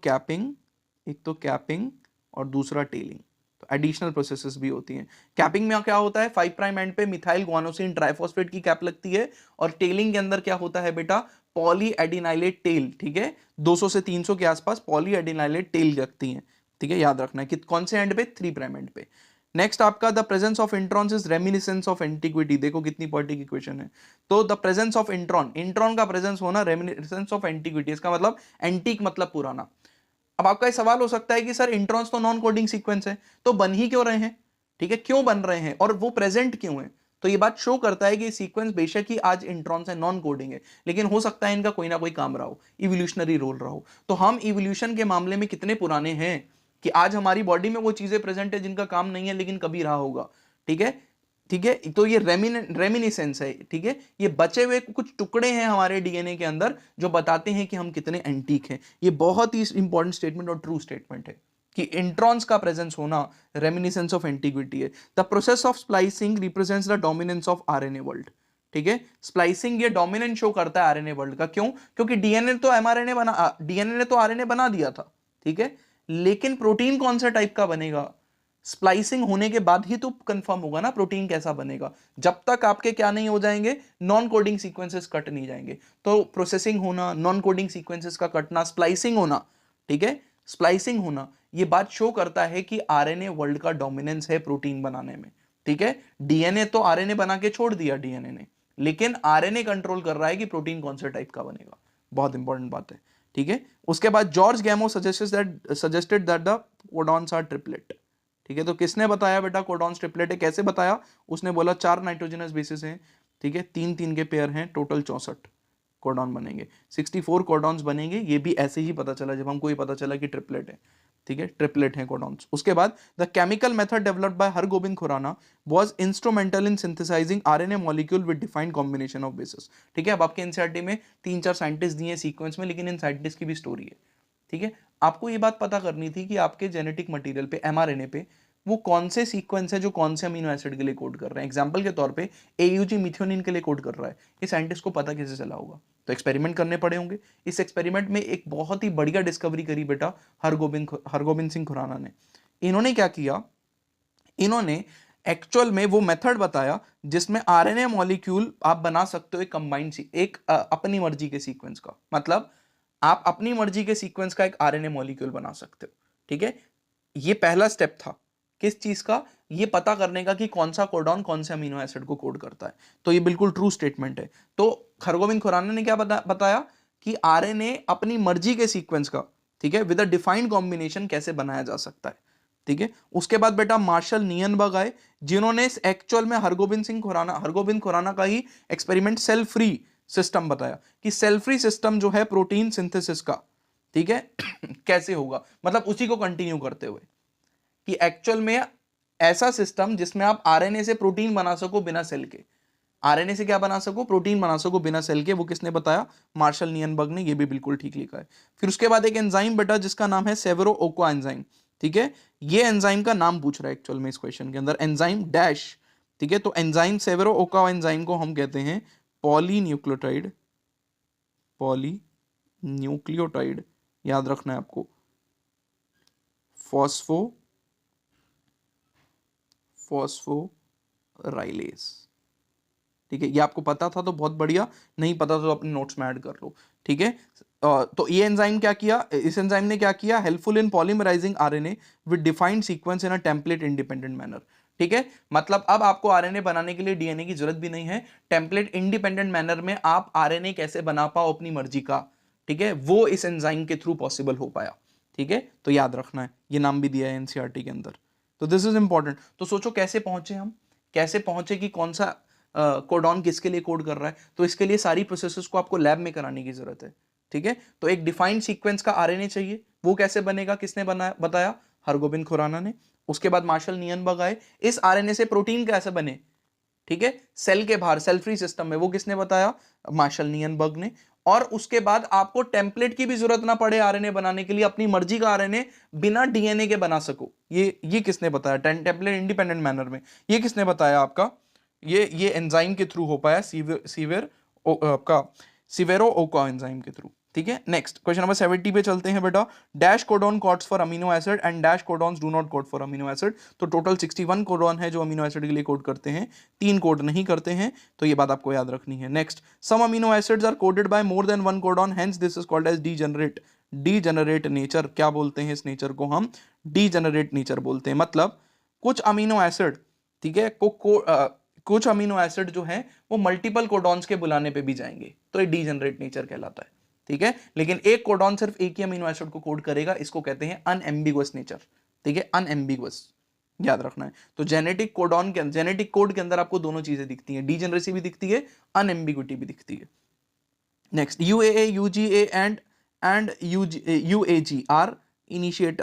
कैपिंग और दूसरा टेलिंग, तो एडिशनल प्रोसेसेस भी होती हैं। कैपिंग में क्या होता है, 5 प्राइम एंड पे मिथाइल गुआनोसिन ट्राइफॉस्फेट की कैप लगती है, और टेलिंग के अंदर क्या होता है बेटा, पॉली एडिनाइलेट टेल। ठीक है, 200 से 300 के आसपास पॉली एडिनाइलेट टेल लगती हैं। ठीक है, याद रखना है कि कौन से एंड पे, 3 प्राइम एंड पे। नेक्स्ट आपका the presence of introns is reminiscence of antiquity. देखो कितनी पर्टी की क्वेश्चन है। तो द प्रेजेंस ऑफ इंट्रॉन का प्रेजेंस होना रेमिनिसेंस ऑफ एंटीक्विटी, इसका मतलब एंटीक मतलब पुराना। अब आपका ये सवाल हो सकता है कि सर इंट्रॉन्स तो नॉन कोडिंग सीक्वेंस है, तो बन ही क्यों रहे हैं, ठीक है, क्यों बन रहे हैं और वो प्रेजेंट क्यों है। तो ये बात शो करता है कि सीक्वेंस बेशक ही आज इंट्रॉन्स है, नॉन कोडिंग है, लेकिन हो सकता है इनका कोई ना कोई काम रहा हो, इवोल्यूशनरी रोल रहा हो। तो हम इवोल्यूशन के मामले में कितने पुराने हैं कि आज हमारी बॉडी में वो चीजें प्रेजेंट है जिनका काम नहीं है लेकिन कभी रहा होगा। ठीक है, ठीक है, तो ये रेमिनिसेंस है। ठीक है, ये बचे हुए कुछ टुकड़े हैं हमारे डीएनए के अंदर जो बताते हैं कि हम कितने एंटीक हैं। ये बहुत ही इंपॉर्टेंट स्टेटमेंट और ट्रू स्टेटमेंट है कि इंट्रॉन्स का प्रेजेंस होना रेमिनिसेंस ऑफ एंटीक्विटी है। The process of splicing represents the dominance of RNA world. ठीक है, स्प्लाइसिंग ये डोमिनेंस शो करता है आरएनए वर्ल्ड का। क्यों, क्योंकि डीएनए ने तो आरएनए बना दिया था, ठीक है, लेकिन प्रोटीन कौन सा टाइप का बनेगा, स्प्लाइसिंग होने के बाद ही तो कंफर्म होगा ना प्रोटीन कैसा बनेगा। जब तक आपके क्या नहीं हो जाएंगे, नॉन कोडिंग सीक्वेंसेस कट नहीं जाएंगे। तो प्रोसेसिंग होना, नॉन कोडिंग सीक्वेंसेस का कटना, स्प्लाइसिंग होना, ठीक है, स्प्लाइसिंग होना, ये बात शो करता है कि आरएनए वर्ल्ड का डोमिनेंस है प्रोटीन बनाने में। ठीक है, डीएनए तो आरएनए बना के छोड़ दिया डीएनए ने, लेकिन आरएनए कंट्रोल कर रहा है कि प्रोटीन कौन से टाइप का बनेगा। बहुत इंपॉर्टेंट बात है। ठीक है, उसके बाद George Gamow suggested that the codons are triplet. ठीक है, तो किसने बताया बेटा कोडॉन्स ट्रिपलेट है, कैसे बताया, उसने बोला 4 नाइट्रोजनस बेसिस हैं, ठीक है, 3-3 के पेयर हैं, टोटल 64 कोडॉन बनेंगे, 64 कोडॉन्स बनेंगे। ये भी ऐसे ही पता चला जब हमको ये पता चला कि ट्रिपलेट है। ठीक है, ट्रिपलेट है कोडॉन्स। उसके बाद the chemical method developed by Hargobind Khorana was instrumental in synthesising RNA molecule with defined combination of basis. ठीक है, अब आपके एनसीईआरटी में 3-4 साइंटिस्ट दिए सीक्वेंस में, लेकिन इन साइंटिस्ट की भी स्टोरी है। ठीक है, आपको ये बात पता करनी थी कि आपके जेनेटिक मटेरियल पे, एमआरएनए पे, वो कौन से सीक्वेंस है जो कौन से अमीनो एसिड के लिए कोड कर रहे हैं। एग्जांपल के तौर पे एयूजी मिथ्योनिन के लिए कोड कर रहा है, ये साइंटिस्ट को पता कैसे चला होगा, तो एक्सपेरिमेंट करने पड़े होंगे। इस एक्सपेरिमेंट में एक बहुत ही बढ़िया डिस्कवरी करी बेटा हरगोबिंद सिंह खुराना ने। इन्होंने क्या किया, इन्होंने एक्चुअल में वो मेथड बताया जिसमें आरएनए मॉलिक्यूल आप बना सकते हो एक कंबाइंड अपनी मर्जी के सीक्वेंस का, मतलब आप अपनी मर्जी के सीक्वेंस का एक आरएनए मॉलिक्यूल बना सकते हो। ठीक है, ये पहला स्टेप था किस चीज का, ये पता करने का कि कौन सा कोडॉन कौन से अमीनो एसिड को कोड करता है। तो ये बिल्कुल ट्रू स्टेटमेंट है। तो हरगोविंद खुराना ने क्या बताया कि आरएनए अपनी मर्जी के सीक्वेंस का, ठीक है, विद अ डिफाइंड कॉम्बिनेशन कैसे बनाया जा सकता है। ठीक है, उसके बाद बेटा मार्शल नियनबर्ग आए, जिन्होंने एक्चुअल में हरगोविंद खुराना का ही एक्सपेरिमेंट सेल फ्री सिस्टम बताया कि सेल फ्री सिस्टम जो है प्रोटीन सिंथेसिस का, ठीक है, कैसे होगा, मतलब उसी को कंटिन्यू करते हुए कि एक्चुअल में ऐसा सिस्टम जिसमें आप आरएनए से प्रोटीन बना सको बिना सेल के, आरएनए से क्या बना सको, प्रोटीन बना सको बिना सेल के, वो किसने बताया, मार्शल नियनबर्ग ने। ये भी बिल्कुल ठीक लिखा है। फिर उसके बाद एक एंजाइम बेटा जिसका नाम है सेवेरो ओका एंजाइम। ठीक है, ये एंजाइम का नाम पूछ रहा है एक्चुअल में इस क्वेश्चन के अंदर, एंजाइम डैश। ठीक है, तो एंजाइम सेवेरो ओका एंजाइम को हम कहते हैं पॉलीन्यूक्लियोटाइड, पॉलीन्यूक्लियोटाइड याद रखना है आपको, फॉस्फोराइलेज। ठीक है, ये आपको पता था तो बहुत बढ़िया, नहीं पता तो अपने नोट्स में ऐड कर लो। ठीक है, तो ये एंजाइम क्या किया, इस एंजाइम ने क्या किया, helpful in polymerising RNA with defined sequence in a template independent manner. ठीक है, मतलब अब आपको आरएनए बनाने के लिए डीएनए की जरूरत भी नहीं है, टेम्पलेट इंडिपेंडेंट मैनर में आप आरएनए कैसे बना पाओ अपनी मर्जी का, ठीक है, वो इस एंजाइम के थ्रू पॉसिबल हो पाया। ठीक है, तो याद रखना है, ये नाम भी दिया है एनसीईआरटी के अंदर। तो दिस इज इंपॉर्टेंट। तो सोचो कैसे पहुंचे हम, कैसे पहुंचे कि कौन सा कोडॉन किसके लिए कोड कर रहा है। तो इसके लिए सारी प्रोसेसेस को आपको लैब में कराने की जरूरत है। ठीक है, तो एक डिफाइंड सीक्वेंस का आरएनए चाहिए, वो कैसे बनेगा, किसने बनाया बताया, हरगोबिंद खुराना ने। उसके बाद मार्शल नियनबर्ग आए, इस आरएनए से प्रोटीन कैसे बने, ठीक है, सेल के बाहर सेल फ्री सिस्टम में, वो किसने बताया, मार्शल नियनबर्ग ने। और उसके बाद आपको टेम्पलेट की भी जरूरत ना पड़े आरएनए बनाने के लिए, अपनी मर्जी का आरएनए बिना डीएनए के बना सको, ये किसने बताया, टेम्पलेट इंडिपेंडेंट मैनर में, ये किसने बताया आपका, ये एंजाइम के थ्रू हो पाया, आपका सिवेरो ओका एंजाइम के थ्रू। ठीक है, नेक्स्ट क्वेश्चन नंबर 70 पे चलते हैं बेटा। Dash codon codes for amino acid and dash codons do not code for amino acid. तो टोटल 61 कोडॉन है जो अमीनो एसिड के लिए कोड करते हैं, 3 कोड नहीं करते हैं, तो ये बात आपको याद रखनी है। Next, some amino acids are coded by more than one codon, hence this is called as degenerate. Degenerate nature, क्या बोलते हैं इस नेचर को हम, डीजेनरेट नेचर बोलते हैं। मतलब कुछ अमीनो एसिड, ठीक है, कुछ अमीनो एसिड जो है वो मल्टीपल कोडॉन्स के बुलाने पे भी जाएंगे, तो ये डीजेनरेट नेचर कहलाता है। ठीक है, लेकिन एक कोडॉन सिर्फ एक ही अमीनो एसिड को कोड करेगा, इसको कहते हैं अनएम्बिगुअस नेचर। ठीक है, अनएम्बिगुअस याद रखना है। तो जेनेटिक कोड के अंदर आपको दोनों चीजें दिखती हैं, डीजेनरेसी भी दिखती है, अनएम्बिगुइटी भी दिखती है। Next, UAA, UGA and UAG are initiate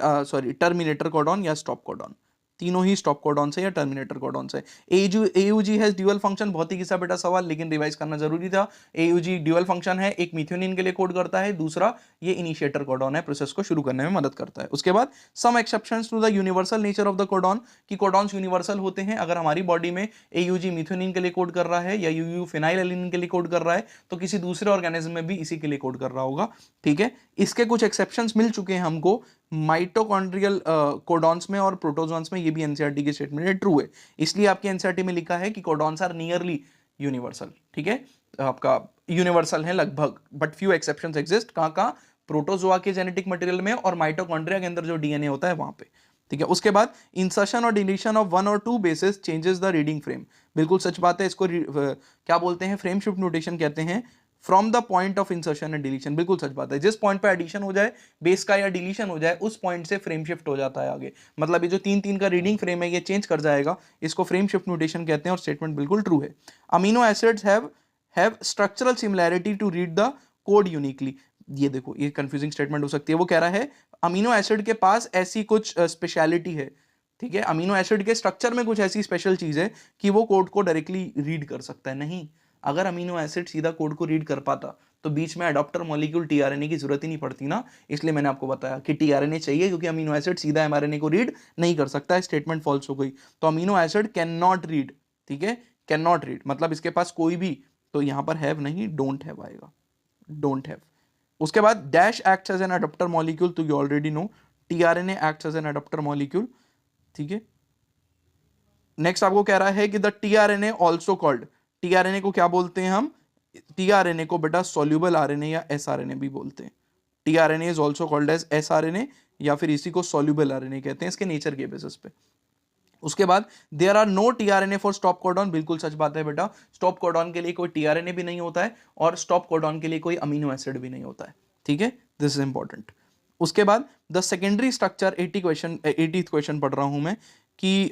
terminator codon या स्टॉप कोडॉन, तीनों ही स्टॉप कोडॉन से या टर्मिनेटर कोडॉन से। एयूजी हैज ड्यूअल फंक्शन, बहुत ही किस्सा बेटा सवाल, लेकिन रिवाइज करना जरूरी था। एयूजी ड्यूअल फंक्शन है, एक मिथ्योनिन के लिए कोड करता है, दूसरा ये इनिशिएटर कोडॉन है, प्रोसेस को शुरू करने में मदद करता है। उसके बाद some exceptions to the universal nature of the codon, कि कोडॉन्स यूनिवर्सल होते हैं। अगर हमारी बॉडी में एयूजी मिथ्योनिन के लिए कोड कर रहा है या यूयू फिनाइलएलानाइन के लिए कोड कर रहा है, तो किसी दूसरे ऑर्गेनिज्म में भी इसी के लिए कोड कर रहा होगा। ठीक है, इसके कुछ एक्सेप्शंस मिल चुके हैं हमको माइटोकॉन्ड्रियल कोडॉन्स में और प्रोटोजोन्स में, ये भी एनसीईआरटी के स्टेटमेंट है, ट्रू है। इसलिए आपके एनसीईआरटी में लिखा है कि कोडॉन्स आर नियरली यूनिवर्सल। ठीक है, आपका यूनिवर्सल है लगभग, बट फ्यू एक्सेप्शंस एग्जिस्ट। कहाँ, प्रोटोजोआ के जेनेटिक मटेरियल में और माइटोकॉन्ड्रिया के अंदर जो डीएनए होता है वहां पे। ठीक है, उसके बाद इंसर्शन और डिलीशन ऑफ वन और two basis changes the reading frame, बिल्कुल सच बात है। इसको क्या बोलते हैं, फ्रेम शिफ्ट म्यूटेशन कहते हैं, from the point of insertion and deletion, बिल्कुल सच बात है। जिस पॉइंट पे एडिशन हो जाए बेस का या डिलीशन हो जाए, उस पॉइंट से फ्रेम शिफ्ट हो जाता है आगे। मतलब ये जो 3-3 का रीडिंग फ्रेम है ये चेंज कर जाएगा, इसको फ्रेम शिफ्ट म्यूटेशन कहते हैं, और स्टेटमेंट बिल्कुल ट्रू है। Amino acids have structural similarity to read the code uniquely. ये देखो, ये कंफ्यूजिंग स्टेटमेंट हो सकती है। वो कह रहा है अमीनो एसिड के पास ऐसी कुछ स्पेशलिटी है, ठीक है, अमीनो एसिड के स्ट्रक्चर में कुछ ऐसी स्पेशल चीज है कि वो कोड को डायरेक्टली रीड कर सकता है। नहीं, अगर अमीनो एसिड सीधा कोड को रीड कर पाता तो बीच में अडॉप्टर मॉलिक्यूल टीआरएनए की जरूरत ही नहीं पड़ती ना। इसलिए मैंने आपको बताया कि टीआरएनए चाहिए, क्योंकि अमीनो एसिड सीधा एमआरएनए को रीड नहीं कर सकता है। स्टेटमेंट फॉल्स हो गई। तो amino acid can not read, ठीक है, कैन नॉट रीड मतलब इसके पास कोई भी, तो यहां पर हैव नहीं, डोंट हैव आएगा, डोंट हैव। उसके बाद dash acts as an adaptor molecule, तो you already know tRNA acts as an adaptor molecule. ठीक है, नेक्स्ट आपको कह रहा है कि the tRNA also called, tRNA को क्या बोलते हैं हम, टीआरएनए को बेटा सॉल्यूबल आरएनए या एसआरएनए भी बोलते हैं। TRNA is also called as sRNA या फिर इसी को सॉल्यूबल आरएनए कहते हैं इसके नेचर के बेसिस पे। उसके बाद there are no tRNA for stop codon, बिल्कुल सच बात है बेटा, स्टॉप कोडॉन के लिए कोई टीआरएनए भी नहीं होता है और स्टॉप कोडॉन के लिए कोई अमीनो एसिड भी नहीं होता है, ठीक है, दिस इज इंपॉर्टेंट। उसके बाद the secondary structure, 80th question पढ़ रहा हूं मैं कि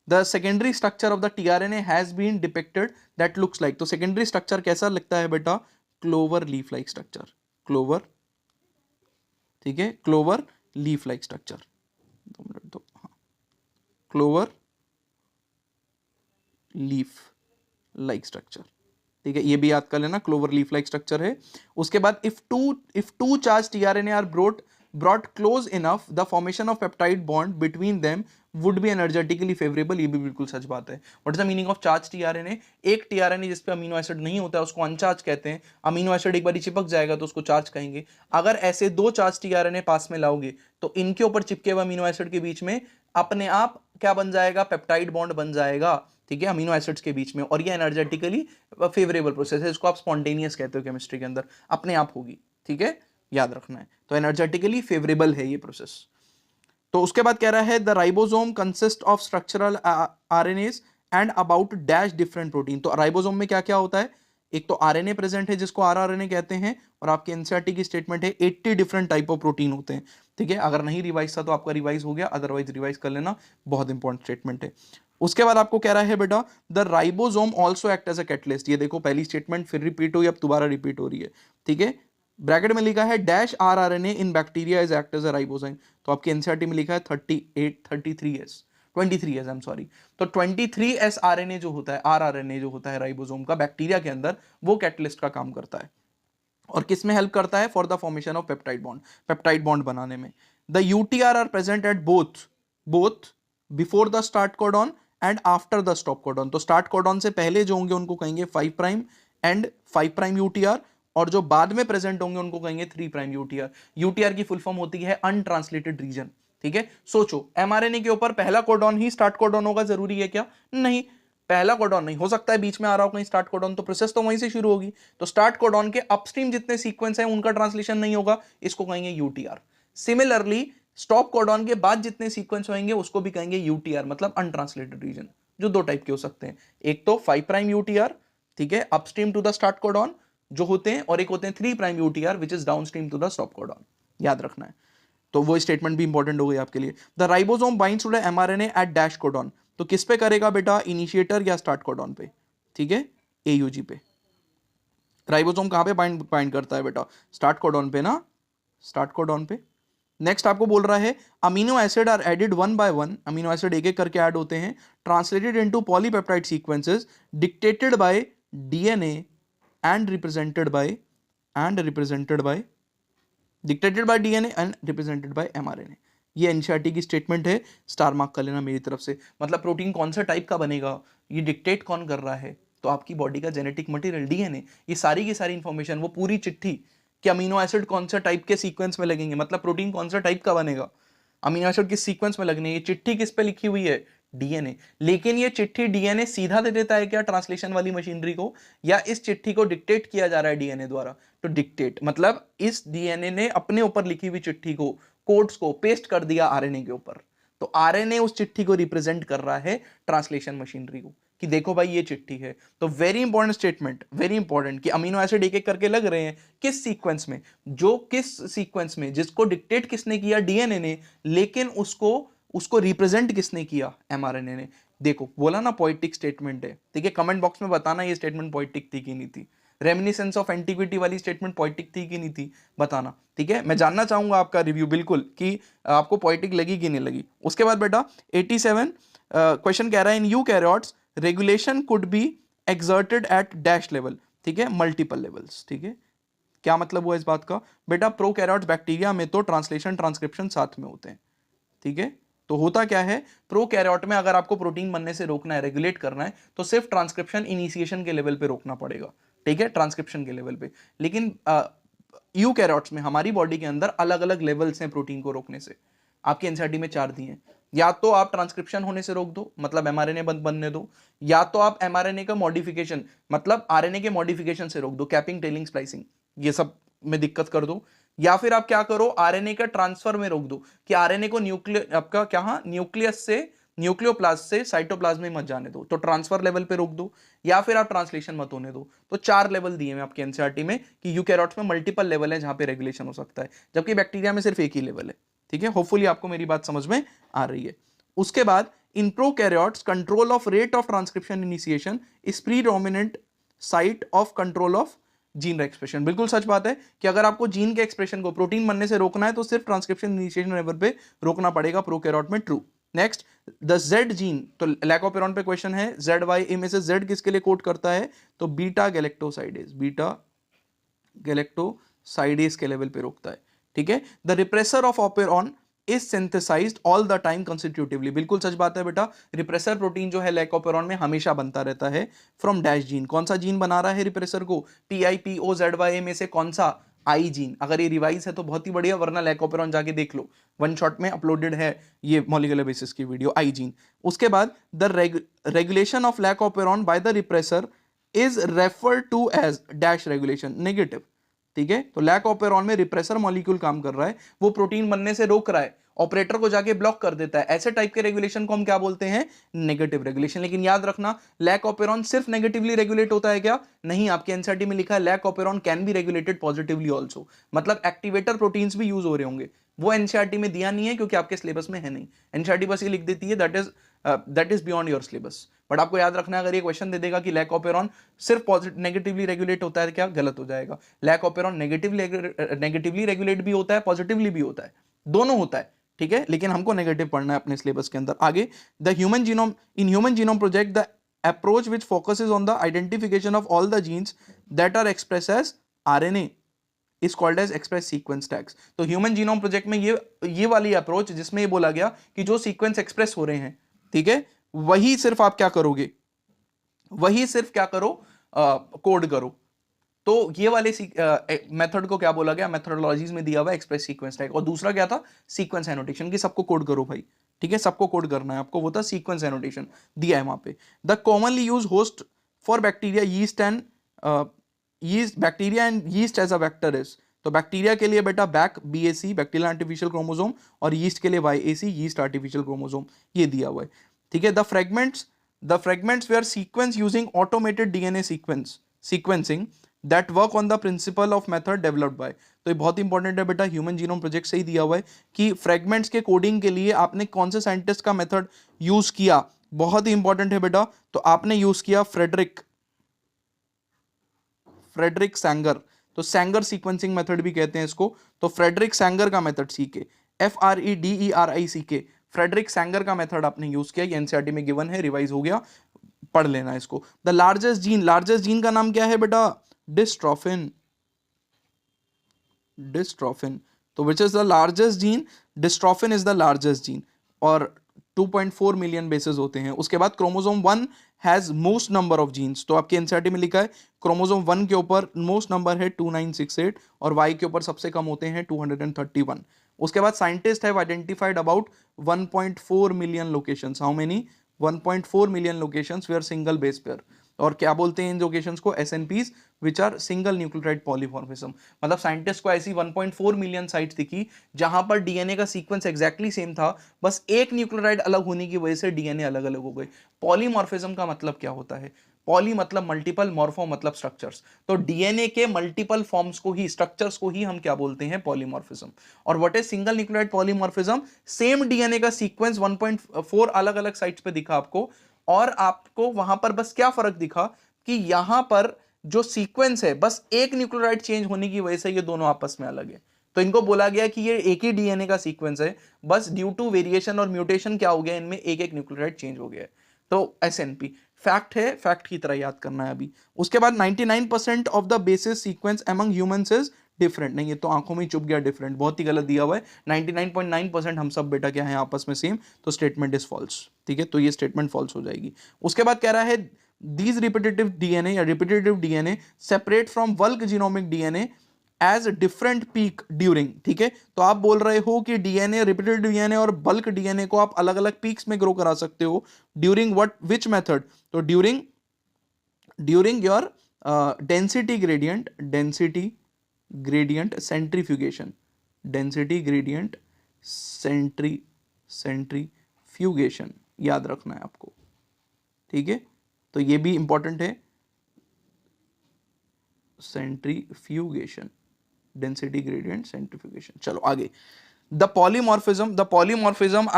the secondary structure of the tRNA has been depicted that looks like, तो सेकेंडरी स्ट्रक्चर कैसा लगता है बेटा, clover leaf like structure, clover, ठीक है, clover leaf like structure, 2 minute दो, हाँ, क्लोवर लीफ लाइक स्ट्रक्चर, ठीक है, ये भी याद कर लेना, क्लोवर लीफ लाइक स्ट्रक्चर है। उसके बाद if two charge tRNA are brought close enough the formation of peptide bond between them would be energetically favorable, ये भी बिल्कुल सच बात है। What is the meaning of charge tRNA, एक टीआरएनए जिस पे अमीनो एसिड नहीं होता है उसको अनचार्ज कहते हैं, अमीनो एसिड एक बार चिपक जाएगा तो उसको चार्ज कहेंगे। अगर ऐसे 2 चार्ज टीआरएनए पास में लाओगे तो इनके ऊपर चिपके हुए अमीनो एसिड के बीच में अपने आप क्या बन जाएगा, पेप्टाइड बॉन्ड बन जाएगा, ठीक है, अमीनो एसिड्स के बीच में, और ये एनर्जेटिकली फेवरेबल प्रोसेस है, इसको आप स्पॉन्टेनियस कहते हो केमिस्ट्री के अंदर, अपने आप होगी, ठीक है, याद रखना है। तो एनर्जेटिकली फेवरेबल है ये प्रोसेस। तो उसके बाद कह रहा है the ribosome consist of structural RNS and about dash different protein, तो राइबोसोम में क्या क्या होता है, एक तो आरएनए प्रेजेंट है जिसको आरआरएनए कहते हैं, और आपके एनसीईआरटी की स्टेटमेंट है 80 डिफरेंट टाइप ऑफ प्रोटीन होते हैं, ठीक है, अगर नहीं रिवाइज था तो आपका रिवाइज हो गया, अदरवाइज रिवाइज कर लेना, बहुत इंपॉर्टेंट स्टेटमेंट है। उसके बाद आपको कह रहा है बेटा the ribosome also act as a catalyst, ये देखो पहली स्टेटमेंट फिर रिपीट हुई, अब दोबारा रिपीट हो रही है, ठीक है, ब्रैकेट में लिखा है dash rRNA in bacteria is act as a ribosome, तो आपके एनसीईआरटी में लिखा है 23S, आई एम सॉरी, तो 23S आरएनए जो होता है, आरआरएनए जो होता है राइबोसोम का बैक्टीरिया के अंदर, वो कैटलिस्ट का काम करता है, और किस में हेल्प करता है, for the formation of peptide bond बनाने में। The UTR are present at both before the start codon and after the stop codon, तो स्टार्ट कोडॉन से पहले जो होंगे उनको कहेंगे 5 प्राइम एंड 5 प्राइम यूटीआर, और जो बाद में प्रेजेंट होंगे उनको कहेंगे 3 प्राइम यूटीआर। यूटीआर की फुल फॉर्म होती है अनट्रांसलेटेड रीजन, ठीक है, सोचो एमआरएनए के ऊपर पहला कोडॉन ही स्टार्ट कोडॉन होगा, जरूरी है क्या, नहीं, पहला कोडॉन नहीं हो सकता है, बीच में आ रहा हो कहीं स्टार्ट कोडॉन, तो प्रोसेस तो वहीं से शुरू होगी, तो स्टार्ट कोडॉन के अपस्ट्रीम जितने सीक्वेंस हैं उनका ट्रांसलेशन नहीं होगा, इसको कहेंगे यूटीआर। सिमिलरली स्टॉप कोडॉन के बाद जितने सीक्वेंस होंगे उसको भी कहेंगे यूटीआर, मतलब अनट्रांसलेटेड रीजन, जो 2 टाइप के हो सकते हैं, एक तो 5 प्राइम यूटीआर, ठीक है, upstream to the start codon जो होते हैं, और एक होते हैं 3 prime UTR which is downstream to the stop codon, याद रखना है। तो वो स्टेटमेंट भी इंपॉर्टेंट हो गई आपके लिए। The ribosome binds to the mRNA at dash codon, तो किस पे करेगा बेटा, इनिशिएटर या स्टार्ट कोडॉन पे, ठीक है, एयूजी पे। राइबोसोम कहां पे बाइंड करता है बेटा, स्टार्ट कोडॉन पे ना, स्टार्ट कोडॉन पे। नेक्स्ट आपको बोल रहा है amino acid are added 1 by 1, amino acid एक एक करके ऐड होते हैं, translated into polypeptide sequences dictated by DNA and represented by DNA and represented by mRNA. ये एनसीईआरटी की स्टेटमेंट है, स्टार मार्क कर लेना मेरी तरफ से, मतलब प्रोटीन कौन सा टाइप का बनेगा ये डिक्टेट कौन कर रहा है, तो आपकी बॉडी का जेनेटिक मटेरियल डीएनए, ये सारी की सारी इंफॉर्मेशन, वो पूरी चिट्ठी कि अमीनो एसिड कौन सा टाइप के सीक्वेंस में लगेंगे, मतलब प्रोटीन कौन सा टाइप का बनेगा, अमीनो एसिड किस सीक्वेंस में लगने, ये चिट्ठी किस पे लिखी हुई है, डीएनए। लेकिन ये चिट्ठी डीएनए सीधा दे देता है क्या ट्रांसलेशन वाली मशीनरी को, या इस चिट्ठी को डिक्टेट किया जा रहा है डीएनए द्वारा, तो डिक्टेट मतलब इस डीएनए ने अपने ऊपर लिखी हुई चिट्ठी को, कोड्स को पेस्ट कर दिया आरएनए के ऊपर, तो आरएनए उस चिट्ठी को रिप्रेजेंट कर रहा है ट्रांसलेशन मशीनरी को, कि देखो भाई ये चिट्ठी है। तो very important statement, very important, कि अमीनो एसिड एक एक करके लग रहे हैं किस सीक्वेंस में, जो किस सीक्वेंस में जिसको डिक्टेट किसने किया, डीएनए ने, लेकिन उसको रिप्रेजेंट किसने किया, एमआरएनए ने। देखो बोला ना पोएटिक स्टेटमेंट है, ठीक है, कमेंट बॉक्स में बताना ये स्टेटमेंट पोएटिक थी कि नहीं थी, रेमिनिसेंस ऑफ एंटीक्विटी वाली स्टेटमेंट पोएटिक थी कि नहीं थी, बताना, ठीक है, मैं जानना चाहूंगा आपका रिव्यू बिल्कुल कि आपको पोएटिक लगी कि नहीं लगी। उसके बाद बेटा 87 क्वेश्चन कह रहा है in eukaryotes regulation could be exerted at dash level, ठीक है, मल्टीपल लेवल्स, ठीक है, क्या मतलब हुआ इस बात का बेटा, प्रोकैरियोट्स बैक्टीरिया में तो ट्रांसलेशन ट्रांसक्रिप्शन साथ में होते हैं, ठीक है, तो होता क्या है, प्रोकैरियोट में अगर आपको प्रोटीन बनने से रोकना है, रेगुलेट करना है, तो सिर्फ ट्रांसक्रिप्शन इनिशिएशन के लेवल पे रोकना पड़ेगा, ठीक है, ट्रांसक्रिप्शन के लेवल पे। लेकिन यूकैरियोट्स में हमारी बॉडी के अंदर अलग अलग लेवल्स हैं प्रोटीन को रोकने से, आपके एनसीईआरटी में 4 दिए हैं। या तो आप ट्रांसक्रिप्शन होने से रोक दो, मतलब एमआरएनए बनने दो, या तो आप एमआरएनए का मॉडिफिकेशन मतलब आरएनए के मॉडिफिकेशन से रोक दो, कैपिंग, टेलिंग, स्प्लाइसिंग, ये सब में दिक्कत कर दो। या फिर आप क्या करो, आरएनए का ट्रांसफर में रोक दो कि आरएनए को आपका क्या न्यूक्लियस से न्यूक्लियोप्लास्ट से साइटोप्लाज्म में मत जाने दो, तो ट्रांसफर लेवल पे रोक दो, या फिर आप ट्रांसलेशन मत होने दो। तो 4 लेवल दिए हैं आपके एनसीईआरटी में कि यूकैरियोट्स में मल्टीपल लेवल है जहां पे रेगुलेशन हो सकता है, जबकि बैक्टीरिया में सिर्फ एक ही लेवल है। ठीक है, होपफुली आपको मेरी बात समझ में आ रही है। उसके बाद in prokaryotes control of rate of transcription initiation is predominant site of control of gene expression. बिल्कुल सच बात है कि अगर आपको जीन के एक्सप्रेशन को प्रोटीन बनने से रोकना है तो सिर्फ ट्रांसक्रिप्शन इनिशिएशन लेवल पे रोकना पड़ेगा प्रोकैरियोट में। True. Next, the Z gene, तो लैकोपेरॉन पे क्वेश्चन है, जेड वाई ए में से जेड किसके लिए कोड करता है, तो बीटा गैलेक्टोसाइडेज, बीटा गैलेक्टोसाइडेज के लेवल पे रोकता है। ठीक है, the repressor of operon is synthesised all the time constitutively. बिल्कुल सच बात है बेटा, रिप्रेसर प्रोटीन जो है लैकोपेरॉन में हमेशा बनता रहता है फ्रॉम डैश जीन। कौन सा जीन बना रहा है रिप्रेसर को, PIPOZY में से कौन सा, आई जीन। अगर ये रिवाइज है तो बहुत ही बढ़िया, वरना लैकोपेरॉन जाके देख लो, वन शॉट में अपलोडेड है ये मॉलिक्यूलर बेसिस की वीडियो, आई जीन। उसके बाद the regulation of lac operon by the repressor is refer to as dash regulation, negative. ठीक है, तो लैकोपेरॉन में रिप्रेसर मॉलिक्यूल काम कर रहा है, वो प्रोटीन बनने से रोक रहा है, ऑपरेटर को जाके ब्लॉक कर देता है। ऐसे टाइप के रेगुलेशन को हम क्या बोलते हैं, नेगेटिव रेगुलेशन। लेकिन याद रखना, लैकोपेरॉन सिर्फ नेगेटिवली रेगुलेट होता है क्या, नहीं। आपके एनसीईआरटी में लिखा है lac operon can be regulated positively also, मतलब एक्टिवेटर प्रोटीन्स भी यूज हो रहे होंगे। वो एनसीईआरटी में दिया नहीं है क्योंकि आपके सिलेबस में है नहीं। एनसीईआरटी बस ये लिख देती है that is beyond your syllabus. But आपको याद रखना है, अगर ये क्वेश्चन दे देगा कि लैकोपेरॉन सिर्फ नेगेटिवली रेगुलेट होता है, क्या गलत हो जाएगा। लैकोपेरॉन नेगेटिवली रेगुलेट भी होता है, पॉजिटिवली भी होता है, दोनों होता है। ठीक है, लेकिन हमको नेगेटिव पढ़ना है अपने सिलेबस के अंदर। आगे, the human genome, in human genome project the approach which focuses on the identification of all the genes that are express as RNA is called as express sequence tags. तो ह्यूमन जीनोम प्रोजेक्ट में ये वाली अप्रोच जिसमें ये बोला गया कि जो सीक्वेंस एक्सप्रेस हो रहे हैं, ठीक है, वही सिर्फ आप क्या करोगे, वही सिर्फ क्या करो, कोड करो। तो ये वाले मेथड को क्या बोला गया, मेथोडोलॉजीज में दिया हुआ एक्सप्रेस सीक्वेंस टैग। और दूसरा क्या था, सीक्वेंस एनोटेशन, की सबको कोड करो भाई। ठीक है, सबको कोड करना है आपको, वो था सीक्वेंस एनोटेशन दिया है वहां पे। The commonly use host for bacteria yeast and bacteria and yeast as a vector is, तो बैक्टीरिया के लिए बेटा back BAC bacterial artificial chromosome, और यीस्ट के लिए YAC यीस्ट आर्टिफिशियल क्रोमोसोम, ये दिया हुआ है। ठीक है, the fragments were sequence using automated DNA sequencing that work on the principle of method developed by. तो ये बहुत इंपॉर्टेंट है बेटा, ह्यूमन जीनोम प्रोजेक्ट से ही दिया हुआ है कि फ्रेगमेंट्स के कोडिंग के लिए आपने कौन से साइंटिस्ट का मेथड यूज किया, बहुत ही इंपॉर्टेंट है बेटा। तो आपने यूज किया फ्रेडरिक सैंगर, तो सैंगर सीक्वेंसिंग मेथड भी कहते हैं इसको। तो फ्रेडरिक सैंगर का मेथड सीखे, FREDERICK, फ्रेडरिक सैंगर का मेथड आपने यूज किया। ये एनसीईआरटी में गिवन है, रिवाइज हो गया, पढ़ लेना इसको। द लार्जेस्ट जीन का नाम क्या है बेटा, डिस्ट्रोफिन। तो which is the largest gene, dystrophin is the largest gene, और 2.4 मिलियन बेसेस होते हैं। उसके बाद chromosome 1 has most number of genes, तो आपके एनसीईआरटी में लिखा है क्रोमोसोम 1 के ऊपर मोस्ट नंबर है 2968, और Y के ऊपर सबसे कम होते हैं 231। उसके बाद scientist have identified about 1.4 million locations. How many, 1.4 million locations where single base pair. और क्या बोलते हैं इन लोकेशंस को, SNPs which are single nucleotide polymorphism. मतलब साइंटिस्ट को ऐसी 1.4 मिलियन साइट्स दिखी जहां पर DNA का सीक्वेंस एग्जैक्टली सेम था, बस एक न्यूक्लियोटाइड अलग होने की वजह से DNA अलग अलग हो गए। पॉलीमॉर्फिज्म का मतलब क्या होता है, पॉली मतलब मल्टीपल, मॉर्फो मतलब स्ट्रक्चर्स। तो DNA के मल्टीपल फॉर्म्स को ही, स्ट्रक्चर्स को ही हम क्या बोलते हैं, पॉलीमॉर्फिज्म। और what is single nucleotide polymorphism, same DNA का सीक्वेंस 1.4 अलग अलग साइट्स पे दिखा आपको, और आपको वहां पर बस क्या फर्क दिखा कि यहां पर जो सीक्वेंस है बस एक न्यूक्लियोटाइड चेंज होने की वजह से ये दोनों आपस में अलग है। तो इनको बोला गया कि ये एक ही DNA का सीक्वेंस है, बस ड्यू टू वेरिएशन और म्यूटेशन क्या हो गया, इनमें एक एक न्यूक्लियोटाइड चेंज हो गया है। तो SNP फैक्ट है, फैक्ट की तरह याद करना है अभी। उसके बाद 99% of the basis sequence among humans is different. नहीं, ये तो आंखों में ही चुप गया, डिफरेंट बहुत ही गलत दिया हुआ है। 99.9% हम सब बेटा क्या है आपस में सेम, तो स्टेटमेंट इज फॉल्स। ठीक है, तो ये स्टेटमेंट फॉल्स हो जाएगी। उसके बाद कह रहा है दीज रिपीटेटिव DNA या repetitive DNA separate from bulk genomic DNA as different peak during, ठीक है। तो आप बोल रहे हो कि डीएनए, रिपीटेड डीएनए और बल्क डीएनए को आप अलग अलग पीक्स में ग्रो करा सकते हो ड्यूरिंग व्हाट विच मेथड, तो during your density gradient centrifugation, density gradient centrifugation, याद रखना है आपको, ठीक है। तो ये भी इंपॉर्टेंट है, सेंट्रीफ्यूगेशन, डेंसिटी ग्रेडियंट सेंट्रीफ्यूगेशन। चलो आगे, the polymorphism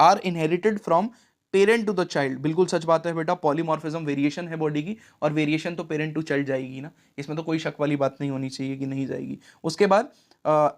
are inherited from parent to the child. बिल्कुल सच बात है बेटा, पॉलीमॉर्फिज्म वेरिएशन है बॉडी की, और वेरिएशन तो पेरेंट टू चाइल्ड जाएगी ना, इसमें तो कोई शक वाली बात नहीं होनी चाहिए कि नहीं जाएगी। उसके बाद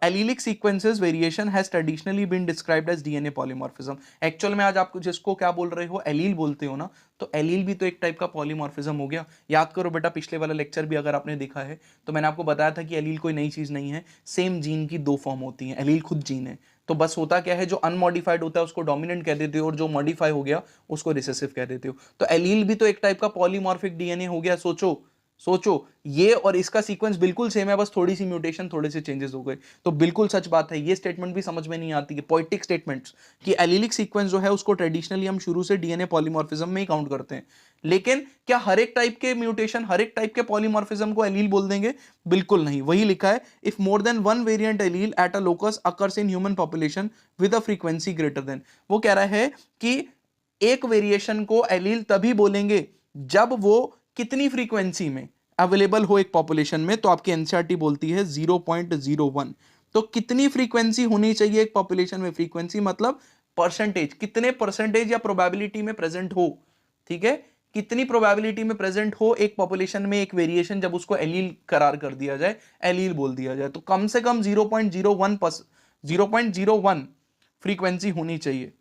allelic sequences variation has traditionally been described as DNA polymorphism. Actual में आज आपको जिसको क्या बोल रहे हो, एलील बोलते हो ना, तो एलील भी तो एक टाइप का पॉलीमॉर्फिज्म हो गया। याद करो बेटा, पिछले वाला लेक्चर भी अगर आपने देखा है तो मैंने आपको बताया था कि एलील कोई नई चीज नहीं है, सेम जीन की दो फॉर्म होती हैं, एलील खुद जीन है। तो बस होता क्या है, जो अनमॉडिफाइड होता है उसको डोमिनेंट कह देते हो, और जो मॉडिफाई हो गया उसको रिसेसिव कह देते हो। तो एलील भी तो एक टाइप का पॉलीमॉर्फिक डीएनए हो गया। सोचो सोचो, ये और इसका सीक्वेंस बिल्कुल सेम है, बस थोड़ी सी म्यूटेशन, थोड़े से चेंजेस हो गए। तो बिल्कुल सच बात है, ये स्टेटमेंट भी समझ में नहीं आती है, पोएटिक स्टेटमेंट्स, कि एलीलिक सीक्वेंस जो है उसको ट्रेडिशनली हम शुरू से डीएनए पॉलीमॉर्फिज्म में ही काउंट करते हैं। लेकिन क्या हर एक टाइप के म्यूटेशन, हर एक टाइप के पॉलीमॉर्फिज्म को एलील बोल देंगे? बिल्कुल नहीं। वही लिखा है, if more than one variant allele at a locus occurs in human population with a frequency greater than. वो कह रहा है कि एक वेरिएशन को एलील तभी बोलेंगे जब वो कितनी फ्रीक्वेंसी में अवेलेबल हो एक पॉपुलेशन में, तो आपकी एनसीईआरटी बोलती है 0.01। तो कितनी फ्रीक्वेंसी होनी चाहिए एक पॉपुलेशन में? फ्रीक्वेंसी मतलब परसेंटेज, कितने परसेंटेज या प्रोबेबिलिटी में प्रेजेंट हो, ठीक है, कितनी प्रोबेबिलिटी में प्रेजेंट हो एक पॉपुलेशन में एक वेरिएशन, जब उसको एलील करार कर दिया जाए, एलील बोल दिया जाए। तो कम से कम 0.01 फ्रीक्वेंसी होनी चाहिए,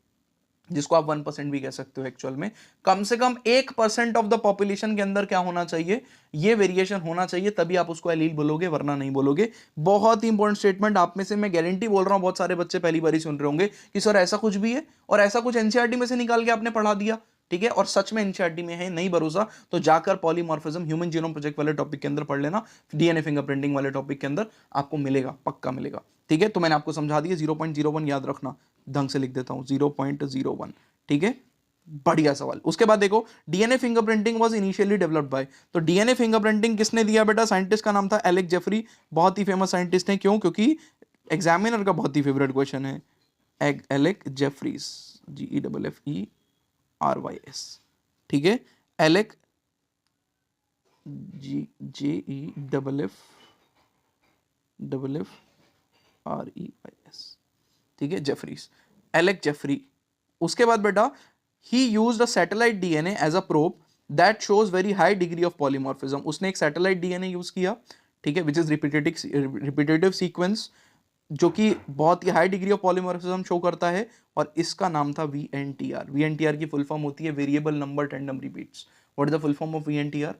जिसको आप 1% भी कह सकते हो एक्चुअल में। कम से कम 1% ऑफ द पॉपुलेशन के अंदर क्या होना चाहिए, ये वेरिएशन होना चाहिए, तभी आप उसको एलील बोलोगे, वरना नहीं बोलोगे। बहुत ही इंपॉर्टेंट स्टेटमेंट, आप में से मैं गारंटी बोल रहा हूं बहुत सारे बच्चे पहली बार ही सुन रहे होंगे कि सर ऐसा कुछ भी है, और ऐसा कुछ एनसीईआरटी में से निकाल के आपने पढ़ा दिया, ठीक है, और सच में एनसीईआरटी में है। नहीं भरोसा तो जाकर पॉलीमॉर्फिज्म ह्यूमन जीनोम प्रोजेक्ट वाले टॉपिक के अंदर पढ़ लेना, डीएनए फिंगरप्रिंटिंग वाले टॉपिक के अंदर आपको मिलेगा, पक्का मिलेगा, ठीक है। तो मैंने आपको समझा दिया, 0.01 याद रखना, ढंग से लिख देता हूं, 0.01, ठीक है। बढ़िया सवाल। उसके बाद देखो, DNA fingerprinting was initially developed by, तो डीएनए फिंगरप्रिंटिंग किसने दिया बेटा? साइंटिस्ट का नाम था एलेक जेफरी, बहुत ही फेमस साइंटिस्ट हैं। क्यों? क्योंकि एग्जामिनर का बहुत ही फेवरेट क्वेश्चन है, एलेक जेफरीज, GEFFERYS, ठीक है, एलेक GEFFERYS, ठीक है, जेफरीज, एलेक जेफरी। उसके बाद बेटा, he used a satellite DNA as a probe that shows very high degree of polymorphism. उसने एक सैटेलाइट डीएनए यूज किया, ठीक है, विच इज रिपीटेटिव सीक्वेंस, जो कि बहुत ही high degree of polymorphism show करता है, और इसका नाम था VNTR। VNTR की फुल फॉर्म होती है variable number tandem repeats. What is the full form of VNTR?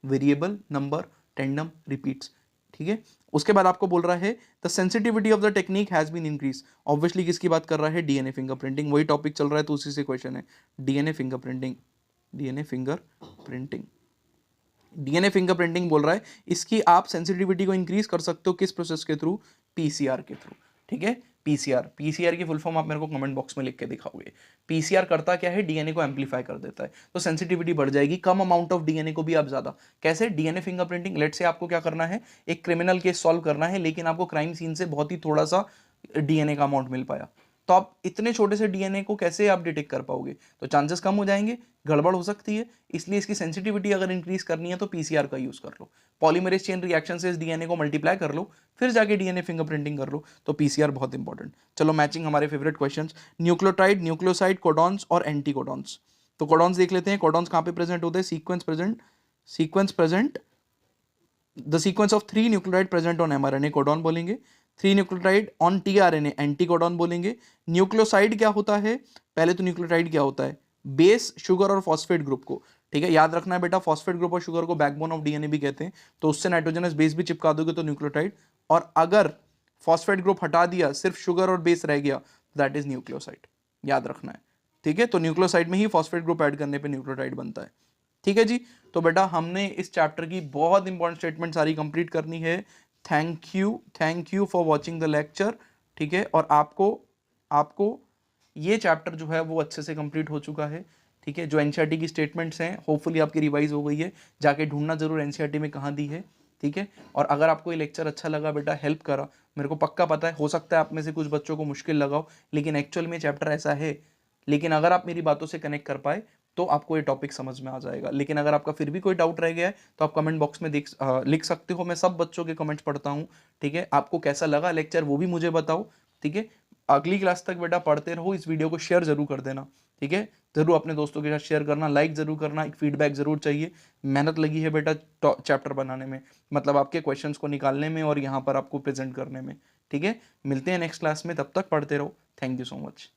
Variable number tandem repeats, ठीक है। उसके बाद आपको बोल रहा है the sensitivity of the technique has been increase. Obviously किसकी बात कर रहा है? डीएनए फिंगरप्रिंटिंग, वही टॉपिक चल रहा है तो उसी से क्वेश्चन है। DNA fingerprinting, DNA fingerprinting, DNA fingerprinting बोल रहा है, इसकी आप सेंसिटिविटी को इंक्रीज कर सकते हो किस प्रोसेस के थ्रू? पीसीआर के थ्रू, ठीक है। पीसीआर, पीसीआर की फुल फॉर्म आप मेरे को कमेंट बॉक्स में लिख के दिखाओगे। पीसीआर करता क्या है? डीएनए को एम्पलीफाई कर देता है, तो सेंसिटिविटी बढ़ जाएगी, कम अमाउंट ऑफ डीएनए को भी आप ज्यादा। कैसे? डीएनए फिंगरप्रिंटिंग, लेट से आपको क्या करना है, एक क्रिमिनल केस सॉल्व करना है, लेकिन आपको क्राइम सीन से बहुत ही थोड़ा सा डीएनए का अमाउंट मिल पाया, तो आप इतने छोटे से डीएनए को कैसे आप डिटेक्ट कर पाओगे? तो चांसेस कम हो जाएंगे, गड़बड़ हो सकती है। इसलिए इसकी सेंसिटिविटी अगर इंक्रीज करनी है तो पीसीआर का यूज कर लो। पॉलीमरेज चेन रिएक्शन से इस डीएनए को मल्टीप्लाई कर लो, फिर जाके डीएनए फिंगरप्रिंटिंग कर लो, तो पीसीआर बहुत इंपॉर्टेंट। चलो मैचिंग हमारे favourite questions, nucleotide, nucleoside, codons और एंटीकोडॉन्स। तो कोडॉन्स देख लेते हैं, कोडॉन्स कहां पे प्रेजेंट होते हैं? Sequence present the sequence of 3 nucleotide present on mRNA, codon बोलेंगे। 3 न्यूक्लियोटाइड ऑन टीआरएनए, एंटीकोडॉन बोलेंगे। न्यूक्लियोसाइड क्या होता है? पहले तो न्यूक्लियोटाइड क्या होता है? बेस, शुगर और फॉस्फेट ग्रुप को, ठीक है, याद रखना है बेटा, फॉस्फेट ग्रुप और शुगर को बैकबोन ऑफ डीएनए भी कहते हैं, तो उससे नाइट्रोजनस बेस भी चिपका दोगे तो न्यूक्लियोटाइड, और अगर फॉस्फेट ग्रुप हटा दिया, सिर्फ शुगर और बेस रह गया, दैट इज न्यूक्लियोसाइड, याद रखना है, ठीक है। तो न्यूक्लियोसाइड में ही फॉस्फेट ग्रुप ऐड करने पे न्यूक्लियोटाइड बनता है, ठीक है जी। तो बेटा हमने इस चैप्टर की बहुत इंपॉर्टेंट स्टेटमेंट सारी कंप्लीट करनी है। Thank you for watching the lecture, ठीक है। और आपको ये चैप्टर जो है वो अच्छे से कंप्लीट हो चुका है, ठीक है। जो एनसीईआरटी की स्टेटमेंट्स हैं होपफुली आपकी रिवाइज हो गई है, जाके ढूंढना जरूर एनसीईआरटी में कहाँ दी है, ठीक है। और अगर आपको ये लेक्चर अच्छा लगा बेटा, हेल्प करा, मेरे को पक्का पता है, हो सकता है आप में से कुछ बच्चों को मुश्किल लगा हो, लेकिन एक्चुअल में चैप्टर ऐसा है। लेकिन अगर आप मेरी बातों से कनेक्ट कर पाए तो आपको ये टॉपिक समझ में आ जाएगा। लेकिन अगर आपका फिर भी कोई डाउट रह गया है तो आप कमेंट बॉक्स में लिख सकते हो, मैं सब बच्चों के कमेंट्स पढ़ता हूँ, ठीक है। आपको कैसा लगा लेक्चर वो भी मुझे बताओ, ठीक है। अगली क्लास तक बेटा पढ़ते रहो, इस वीडियो को शेयर जरूर कर देना, ठीक है। जरूर अपने दोस्तों के साथ शेयर करना, लाइक जरूर करना, एक फीडबैक जरूर चाहिए। मेहनत लगी है बेटा चैप्टर बनाने में, मतलब आपके क्वेश्चंस को निकालने में और यहाँ पर आपको प्रेजेंट करने में, ठीक है। मिलते हैं नेक्स्ट क्लास में, तब तक पढ़ते रहो। Thank you so much.